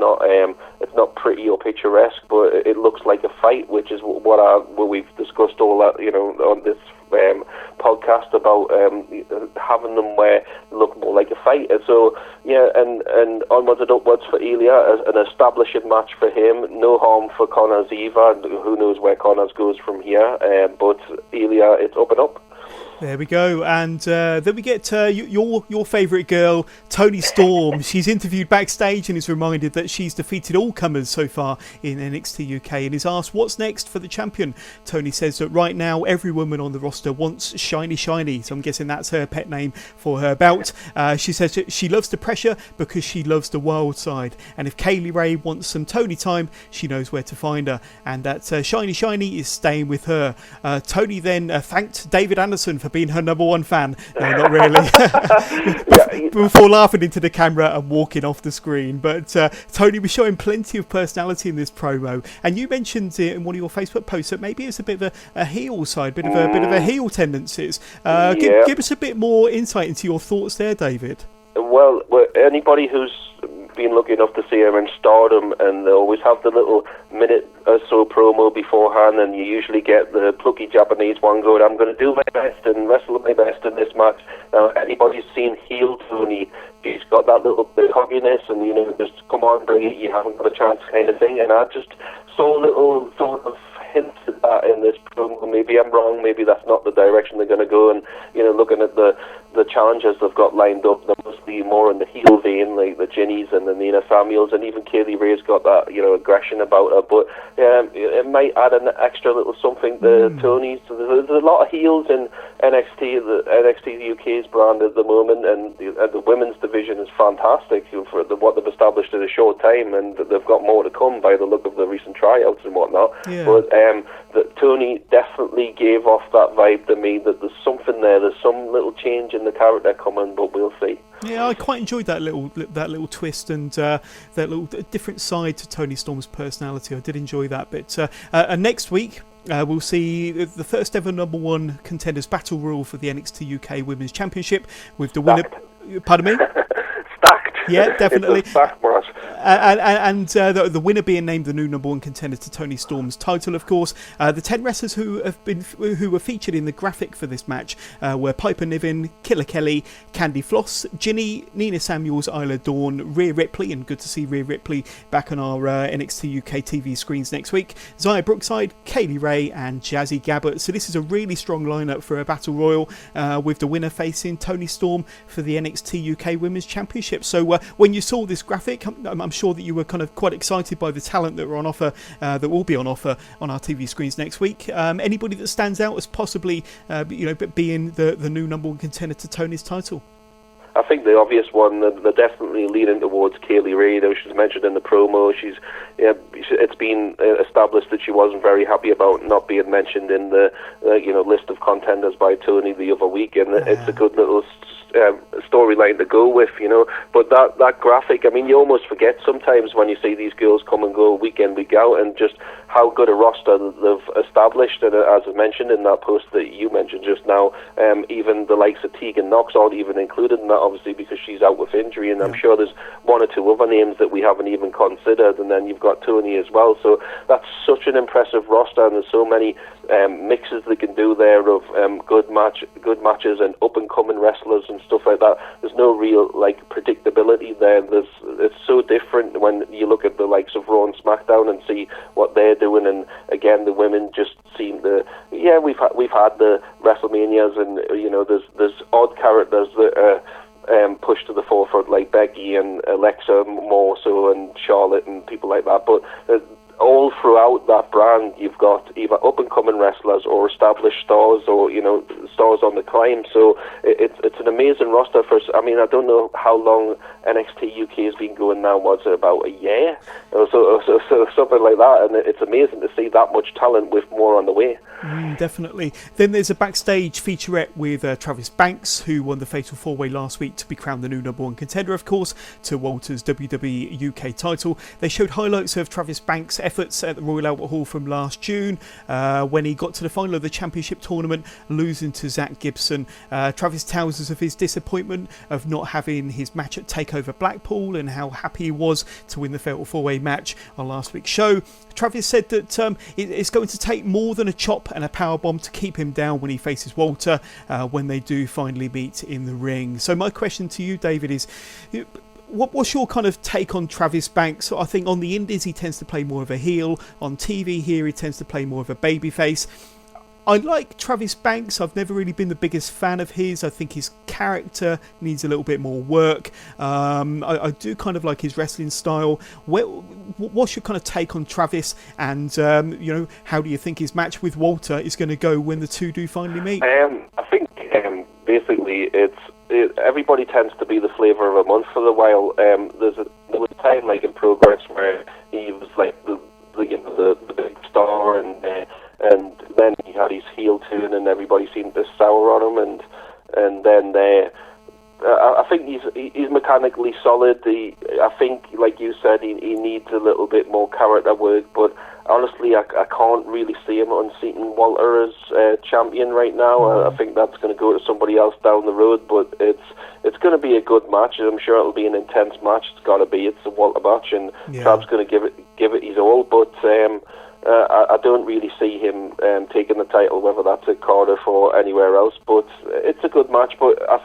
not pretty or picturesque, but it looks like a fight, which is what we've discussed all that on this podcast about having them look more like a fight. So and onwards and upwards for Ilya, an establishing match for him. No harm for Connors either. Who knows where Connors goes from here? But Ilya, it's up and up. There we go, and then we get your favourite girl, Toni Storm. She's interviewed backstage and is reminded that she's defeated all comers so far in NXT UK, and is asked what's next for the champion. Toni says that right now every woman on the roster wants Shiny Shiny, so I'm guessing that's her pet name for her belt. She says that she loves the pressure because she loves the wild side, and if Kaylee Ray wants some Toni time, she knows where to find her, and that Shiny Shiny is staying with her. Toni then thanked David Anderson for being her number one fan. No, not really. Before laughing into the camera and walking off the screen. But Toni was showing plenty of personality in this promo, and you mentioned it in one of your Facebook posts that maybe it's a bit of a heel side, bit of a heel tendencies. Give us a bit more insight into your thoughts there, David. Well, anybody who's been lucky enough to see her in Stardom, and they always have the little minute or so promo beforehand, and you usually get the plucky Japanese one going, I'm going to do my best and wrestle my best in this match. Now, anybody's seen heel Tony, she's got that little bit of cockiness, and, you know, just come on, bring it, you haven't got a chance kind of thing, and I just saw little sort of hints at that in this promo. Maybe I'm wrong, maybe that's not the direction they're going to go, and, you know, looking at the challenges they've got lined up, they're mostly more in the heel vein, like the Ginnies and the Nina Samuels, and even Kaylee Ray's got that, you know, aggression about her, but it might add an extra little something to Tony. So there's a lot of heels in NXT, the NXT UK's brand at the moment, and the women's division is fantastic for what they've established in a short time, and they've got more to come by the look of the recent tryouts and whatnot. Yeah. But that Tony definitely gave off that vibe to me that there's something there, there's some little change in the character coming, but we'll see. Yeah, I quite enjoyed that little twist and that little different side to Toni Storm's personality. I did enjoy that bit. And next week, we'll see the first ever #1 contenders battle royal for the NXT UK Women's Championship with the winner. Pardon me? Stacked. Yeah, definitely. It's a stacked match. And the winner being named the new #1 contender to Toni Storm's title, of course. The 10 wrestlers who were featured in the graphic for this match were Piper Niven, Killer Kelly, Candy Floss, Ginny, Nina Samuels, Isla Dawn, Rhea Ripley, and good to see Rhea Ripley back on our NXT UK TV screens next week, Xia Brookside, Kaylee Ray, and Jazzy Gabbert. So this is a really strong lineup for a battle royal, with the winner facing Toni Storm for the NXT UK Women's Championship. So when you saw this graphic, I'm sure that you were kind of quite excited by the talent that were on offer, that will be on offer on our TV screens next week. Anybody that stands out as possibly, being the new #1 contender to Tony's title? I think the obvious one, they're definitely leaning towards Kaylee Ray. She's mentioned in the promo. It's been established that she wasn't very happy about not being mentioned in the list of contenders by Tony the other week, and it's a good little storyline to go with, you know. But that graphic, I mean, you almost forget sometimes when you see these girls come and go week in, week out, and just how good a roster they've established. And as I mentioned in that post that you mentioned just now, even the likes of Tegan Knox aren't even included in that, obviously, because she's out with injury, and I'm sure there's one or two other names that we haven't even considered, and then you've got Tony as well. So that's such an impressive roster, and there's so many mixes they can do there of good matches and up-and-coming wrestlers and stuff like that. There's no real predictability there. It's so different when you look at the likes of Raw and SmackDown and see what they're doing, and again the women just seem to we've had the WrestleManias, and there's odd characters that are pushed to the forefront, like Becky and Alexa more so, and Charlotte and people like that, but all throughout that brand, you've got either up-and-coming wrestlers or established stars, or stars on the climb. So it's an amazing roster for us. I mean, I don't know how long NXT UK has been going now. Was it about a year or so something like that? And it's amazing to see that much talent with more on the way. Definitely. Then there's a backstage featurette with Travis Banks, who won the Fatal 4-Way last week to be crowned the new #1 contender, of course, to Walter's WWE UK title. They showed highlights of Travis Banks' efforts at the Royal Albert Hall from last June, when he got to the final of the championship tournament, losing to Zach Gibson. Travis tells us of his disappointment of not having his match at TakeOver Blackpool, and how happy he was to win the Fatal 4-Way match on last week's show. Travis said that it's going to take more than a chop and a powerbomb to keep him down when he faces Walter, when they do finally meet in the ring. So my question to you, David, is what's your kind of take on Travis Banks? I think on the indies he tends to play more of a heel. On TV here he tends to play more of a babyface. I like Travis Banks. I've never really been the biggest fan of his. I think his character needs a little bit more work. I do kind of like his wrestling style. What's your kind of take on Travis? And how do you think his match with Walter is going to go when the two do finally meet? I think basically everybody tends to be the flavour of a month for a while. There was a time like in Progress where he was like the big star, and then he had his heel turn, and everybody seemed to sour on him, and then I think he's mechanically solid. I think, like you said, he needs a little bit more character work, but honestly, I can't really see him unseating Walter as champion right now. I think that's going to go to somebody else down the road, but it's going to be a good match. I'm sure it'll be an intense match. It's got to be. It's a Walter match, and Trav's going to give it his all. But I don't really see him taking the title, whether that's at Cardiff or anywhere else. But it's a good match. But I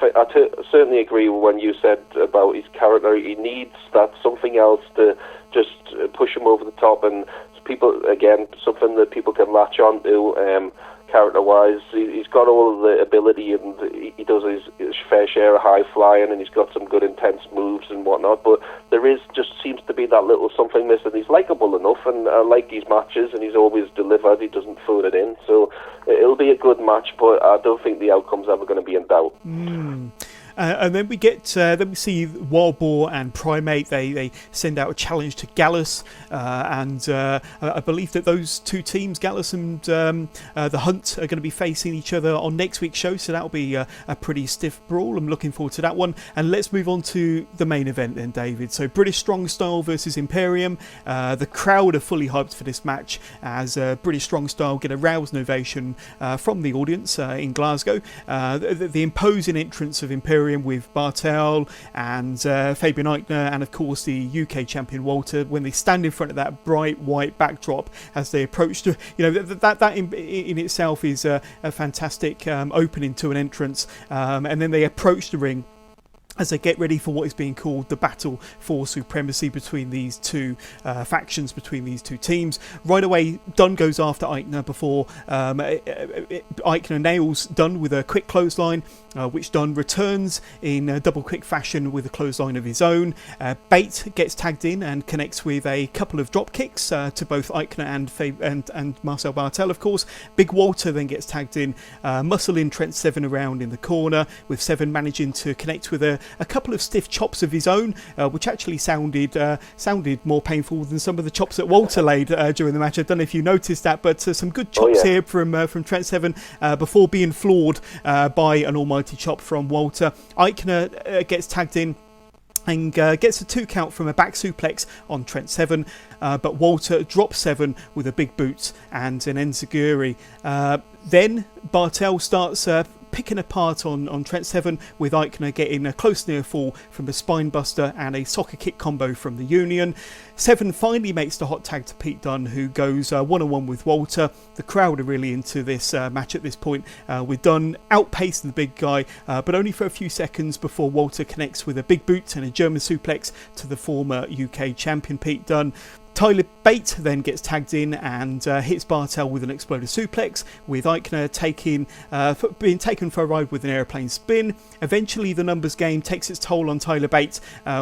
certainly agree with when you said about his character. He needs that something else to just push him over the top, and people, again, something that people can latch on to character-wise. He's got all of the ability, and he does his fair share of high flying, and he's got some good intense moves and whatnot, but just seems to be that little something missing. He's likeable enough, and I like these matches, and he's always delivered. He doesn't phone it in, so it'll be a good match, but I don't think the outcome's ever going to be in doubt. And then we see Wild Boar and Primate. They send out a challenge to Gallus, and I believe that those two teams, Gallus and the Hunt, are going to be facing each other on next week's show. So that'll be a pretty stiff brawl. I'm looking forward to that one. And let's move on to the main event then, David. So British Strong Style versus Imperium. The crowd are fully hyped for this match, as British Strong Style get a rousing ovation from the audience in Glasgow. The imposing entrance of Imperium with Bartel and Fabian Eichner, and of course the UK champion Walter, when they stand in front of that bright white backdrop as they approach to, that in itself is a fantastic opening to an entrance, and then they approach the ring as they get ready for what is being called the battle for supremacy between these two factions, between these two teams. Right away, Dunne goes after Eichner before Eichner nails Dunne with a quick clothesline, which Dunne returns in a double quick fashion with a clothesline of his own. Bate gets tagged in and connects with a couple of drop kicks to both Eichner and Marcel Bartel, of course. Big Walter then gets tagged in, muscling Trent Seven around in the corner, with Seven managing to connect with a couple of stiff chops of his own, which actually sounded more painful than some of the chops that Walter laid during the match. I don't know if you noticed that, but some good chops here from Trent Seven before being floored by an almighty chop from Walter. Eichner gets tagged in and gets a 2 count from a back suplex on Trent Seven, but Walter drops Seven with a big boot and an enziguri. Then Bartel starts picking apart on Trent Seven, with Eichner getting a close near fall from a spine buster and a soccer kick combo from the Union. Seven finally makes the hot tag to Pete Dunne, who goes one-on-one with Walter. The crowd are really into this match at this point, with Dunne outpacing the big guy, but only for a few seconds before Walter connects with a big boot and a German suplex to the former UK champion Pete Dunne. Tyler Bate then gets tagged in and hits Bartel with an exploder suplex, with Eichner being taken for a ride with an aeroplane spin. Eventually the numbers game takes its toll on Tyler Bate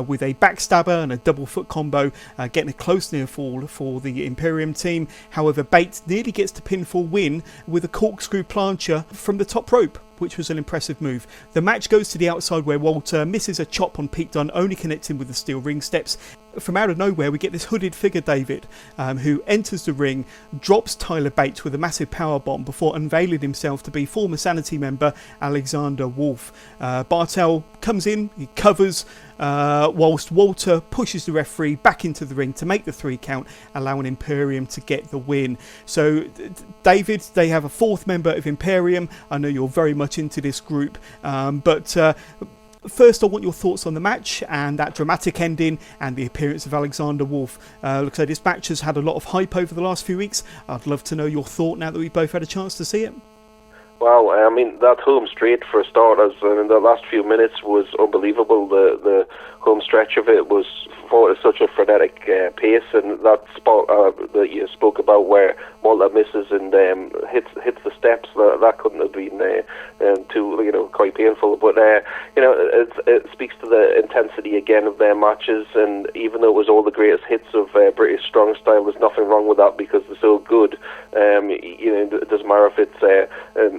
with a backstabber and a double foot combo, getting a close near fall for the Imperium team. However, Bate nearly gets the pinfall win with a corkscrew plancher from the top rope, which was an impressive move. The match goes to the outside, where Walter misses a chop on Pete Dunne, only connecting with the steel ring steps. From out of nowhere, we get this hooded figure, David, who enters the ring, drops Tyler Bate with a massive powerbomb before unveiling himself to be former Sanity member Alexander Wolf. Bartel comes in, he covers, whilst Walter pushes the referee back into the ring to make the 3 count, allowing Imperium to get the win. So, David, they have a 4th member of Imperium. I know you're very much into this group, but first I want your thoughts on the match and that dramatic ending and the appearance of Alexander Wolf. Like I said, this match has had a lot of hype over the last few weeks. I'd love to know your thought now that we've both had a chance to see it. Well, I mean, that home straight for starters, I mean, the last few minutes was unbelievable. The home stretch of it was fought at such a frenetic pace, and that spot that you spoke about where Walter misses and hits the steps, that couldn't have been too, quite painful. But it speaks to the intensity again of their matches, and even though it was all the greatest hits of British Strong Style, there's nothing wrong with that because they're so good. It doesn't matter if it's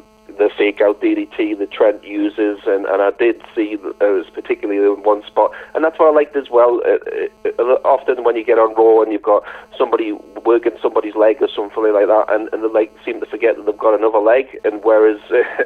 the fake out DDT that Trent uses, and I did see particularly in one spot, and that's what I liked as well. Often when you get on Raw and you've got somebody working somebody's leg or something like that, and they like seem to forget that they've got another leg, and whereas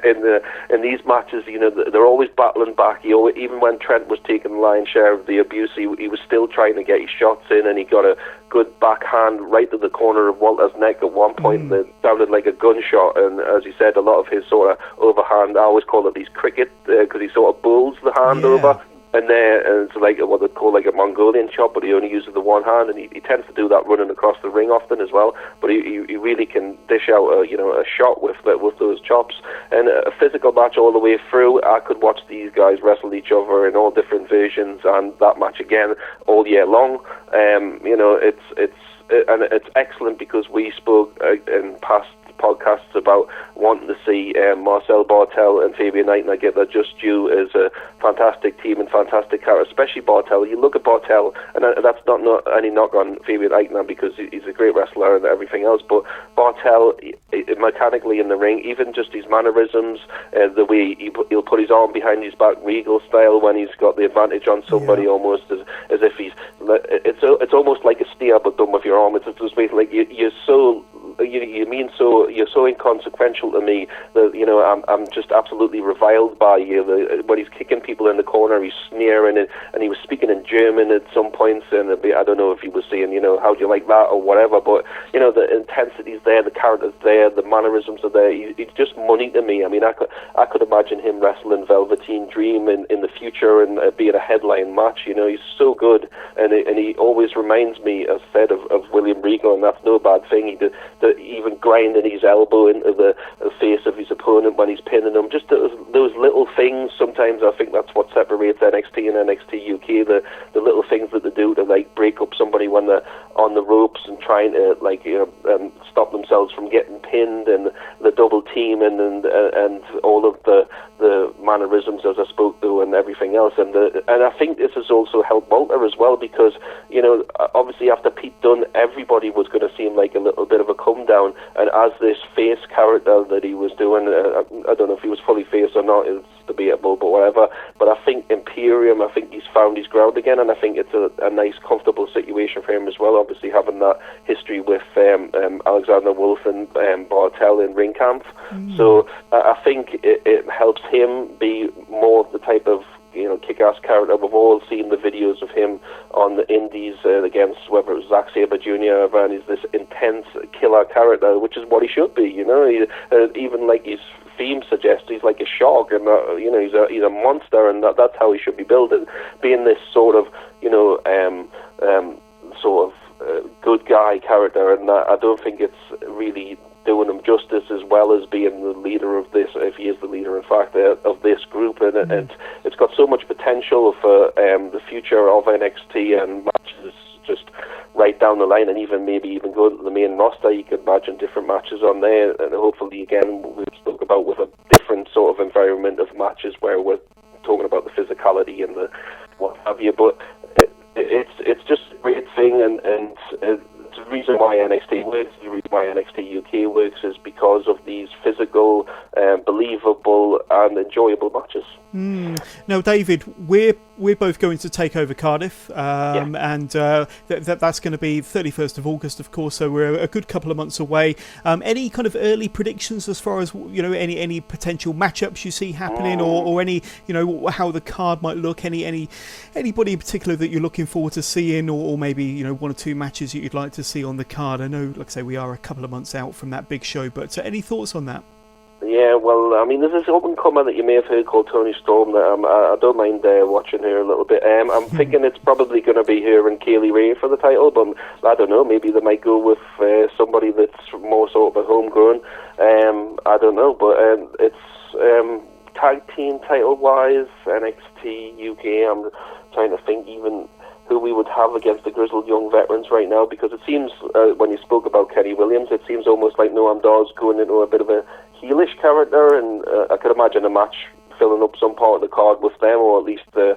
in these matches, you know, they're always battling back. Even when Trent was taking the lion's share of the abuse, he was still trying to get his shots in, and he got a good backhand right to the corner of Walter's neck at one point that sounded like a gunshot. And as you said, a lot of his sort of overhand, I always call it these cricket, because he sort of bowls the hand over. And it's like what they call like a Mongolian chop, but he only uses the one hand, and he tends to do that running across the ring often as well. But he really can dish out a shot with those chops. And a physical match all the way through. I could watch these guys wrestle each other in all different versions, and that match again all year long. It's excellent because we spoke in past podcasts about wanting to see Marcel Bartel and Fabian Knight, I get that just due as a fantastic team and fantastic character, especially Bartel. You look at Bartel, and that's not any knock on Fabian Knight now, because he's a great wrestler and everything else, but Bartel, mechanically in the ring, even just his mannerisms, the way he'll put his arm behind his back, Regal style, when he's got the advantage on somebody, almost as if he's, it's almost like a steer but done with your arm. It's just basically like you're so inconsequential to me that I'm just absolutely reviled by you. When he's kicking people in the corner, he's sneering, and he was speaking in German at some points, and I don't know if he was saying, how do you like that or whatever, but the intensity's there, the character's there, the mannerisms are there. He's just money to me. I mean, I could imagine him wrestling Velveteen Dream in the future and being a headline match. He's so good, and he always reminds me, as said, of William Regal, and that's no bad thing. He did even grinding his elbow into the face of his opponent when he's pinning him. Just those little things. Sometimes I think that's what separates NXT and NXT UK. The little things that they do to like break up somebody when they're on the ropes and trying to stop themselves from getting pinned, and the double teaming and all of the mannerisms as I spoke to and everything else. And I think this has also helped Walter as well, because obviously after Pete Dunne, everybody was going to seem like a little bit of a come down, and as this face character that he was doing, I don't know if he was fully face or not, it's debatable, but whatever. But I think Imperium, I think he's found his ground again, and I think it's a nice, comfortable situation for him as well, obviously having that history with Alexander Wolf and Bartel in Ring Camp. So I think it helps him be more the type of kick-ass character. We've all seen the videos of him on the indies against whether it was Zack Sabre Jr. and he's this intense killer character, which is what he should be. Even like his theme suggests, he's like a shark, and he's a monster, and that's how he should be built. Being this sort of good guy character, and I don't think it's really doing him justice, as well as being the leader of this, if he is the leader in fact of this group, and it's got so much potential for the future of NXT and matches just right down the line, and maybe even going to the main roster. You could imagine different matches on there, and hopefully again we spoke about with a different sort of environment of matches where we're talking about the physicality and the what have you, but it's just a great thing, and the reason why NXT works, the reason why NXT UK works, is because of these physical, believable and enjoyable matches. Now, David, we're both going to take over Cardiff, and that's going to be 31st of August, of course, so we're a good couple of months away. Any kind of early predictions as far as any potential matchups you see happening, or any how the card might look? Anybody in particular that you're looking forward to seeing, or maybe one or two matches you'd like to see on the card? I know, like I say, we are a couple of months out from that big show, but any thoughts on that? Yeah, well, I mean, there's this up-and-comer that you may have heard called Toni Storm that I don't mind watching her a little bit. I'm thinking it's probably going to be her and Kaylee Ray for the title, but I don't know, maybe they might go with somebody that's more sort of a homegrown. I don't know, but it's tag team title-wise, NXT UK, I'm trying to think even who we would have against the grizzled young veterans right now, because it seems, when you spoke about Kenny Williams, it seems almost like Noam Dar's going into a bit of a heelish character, and I could imagine a match filling up some part of the card with them, or at least a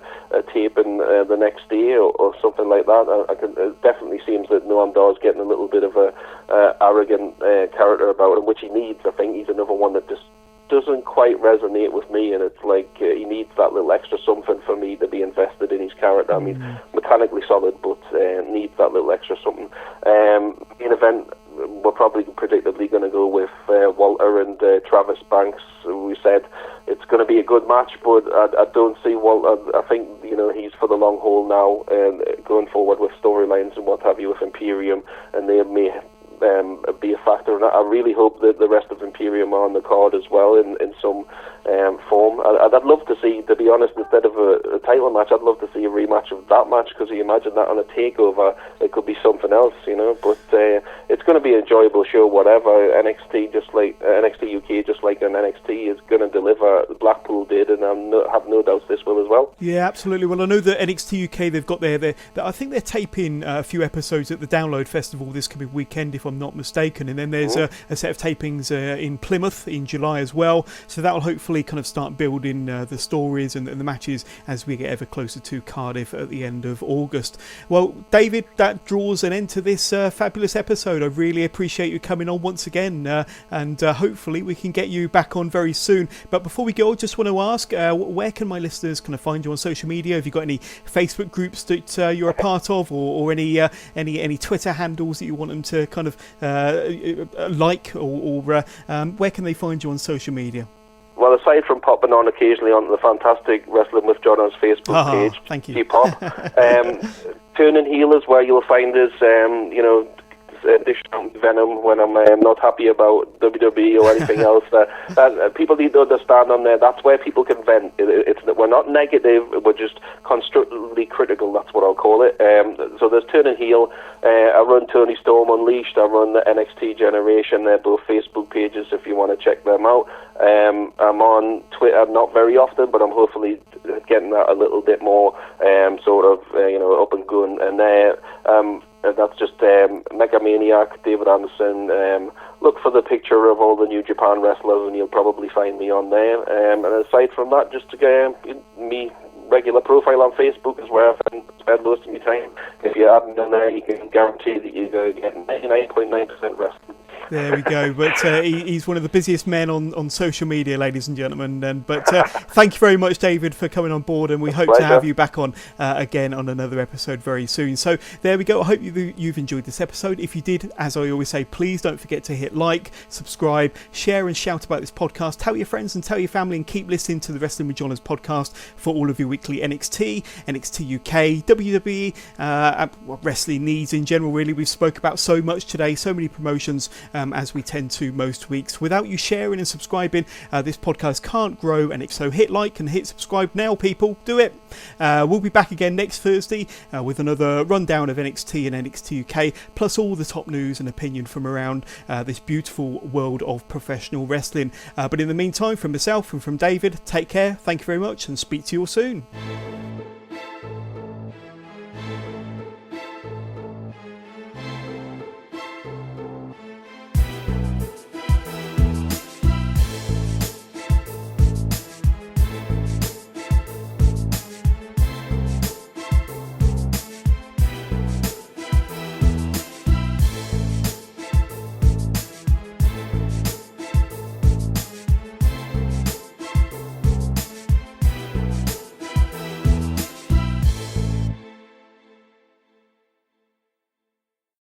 tape in the next day or something like that. It definitely seems that Noam Dar's getting a little bit of a arrogant character about him, which he needs. I think he's another one that just doesn't quite resonate with me, and it's like he needs that little extra something for me to be invested in his character. I mean, mechanically solid, but needs that little extra something. Main event, we're probably predictably going to go with Walter and Travis Banks. We said it's going to be a good match, but I don't see Walter. I think he's for the long haul now, going forward with storylines and what have you with Imperium, and they may be a factor. And I really hope that the rest of Imperium are on the card as well in some form. I'd love to see, to be honest, instead of a title match, I'd love to see a rematch of that match, because you imagine that on a takeover, it could be something else, but it's going to be an enjoyable show, whatever. NXT UK, just like an NXT, is going to deliver. Blackpool did, and I have no doubts this will as well. Yeah, absolutely. Well, I know that NXT UK, they've got I think they're taping a few episodes at the Download Festival this coming weekend, if I'm not mistaken, and then there's a set of tapings in Plymouth in July as well, so that'll hopefully kind of start building the stories and the matches as we get ever closer to Cardiff at the end of August. Well, David, that draws an end to this fabulous episode. I really appreciate you coming on once again, and hopefully we can get you back on very soon. But before we go, I just want to ask, where can my listeners kind of find you on social media? Have you got any Facebook groups that you're a part of, or any Twitter handles that you want them to kind of like, or where can they find you on social media? Well, aside from popping on occasionally on the fantastic Wrestling with Jono's Facebook page, thank you. T-Pop, Turning Heel is where you'll find us, dish out venom when I'm not happy about WWE or anything else. People need to understand on there, that's where people can vent. We're not negative, we're just constructively critical, that's what I'll call it. So there's Turning Heel. I run Tony Storm Unleashed, I run the NXT Generation. They're both Facebook pages if you want to check them out. I'm on Twitter, not very often, but I'm hopefully getting that a little bit more up and going. And that's just Mega Maniac, David Anderson. Look for the picture of all the New Japan wrestlers, and you'll probably find me on there. And aside from that, just me regular profile on Facebook is where I spend most of my time. If you add me on there, you can guarantee that you're going to get 99.9% wrestling. There we go. But he's one of the busiest men on social media, ladies and gentlemen. But thank you very much, David, for coming on board, and we hope to have you back on again on another episode very soon. So there we go. I hope you've enjoyed this episode. If you did, as I always say, please don't forget to hit like, subscribe, share and shout about this podcast. Tell your friends and tell your family, and keep listening to the Wrestling with Johners podcast for all of your weekly NXT, NXT UK, WWE, wrestling needs in general. Really, we've spoke about so much today, so many promotions, as we tend to most weeks. Without you sharing and subscribing, this podcast can't grow, and if so, hit like and hit subscribe now, people. Do it. We'll be back again next Thursday with another rundown of NXT and NXT UK, plus all the top news and opinion from around this beautiful world of professional wrestling. But in the meantime, from myself and from David, take care, thank you very much, and speak to you all soon.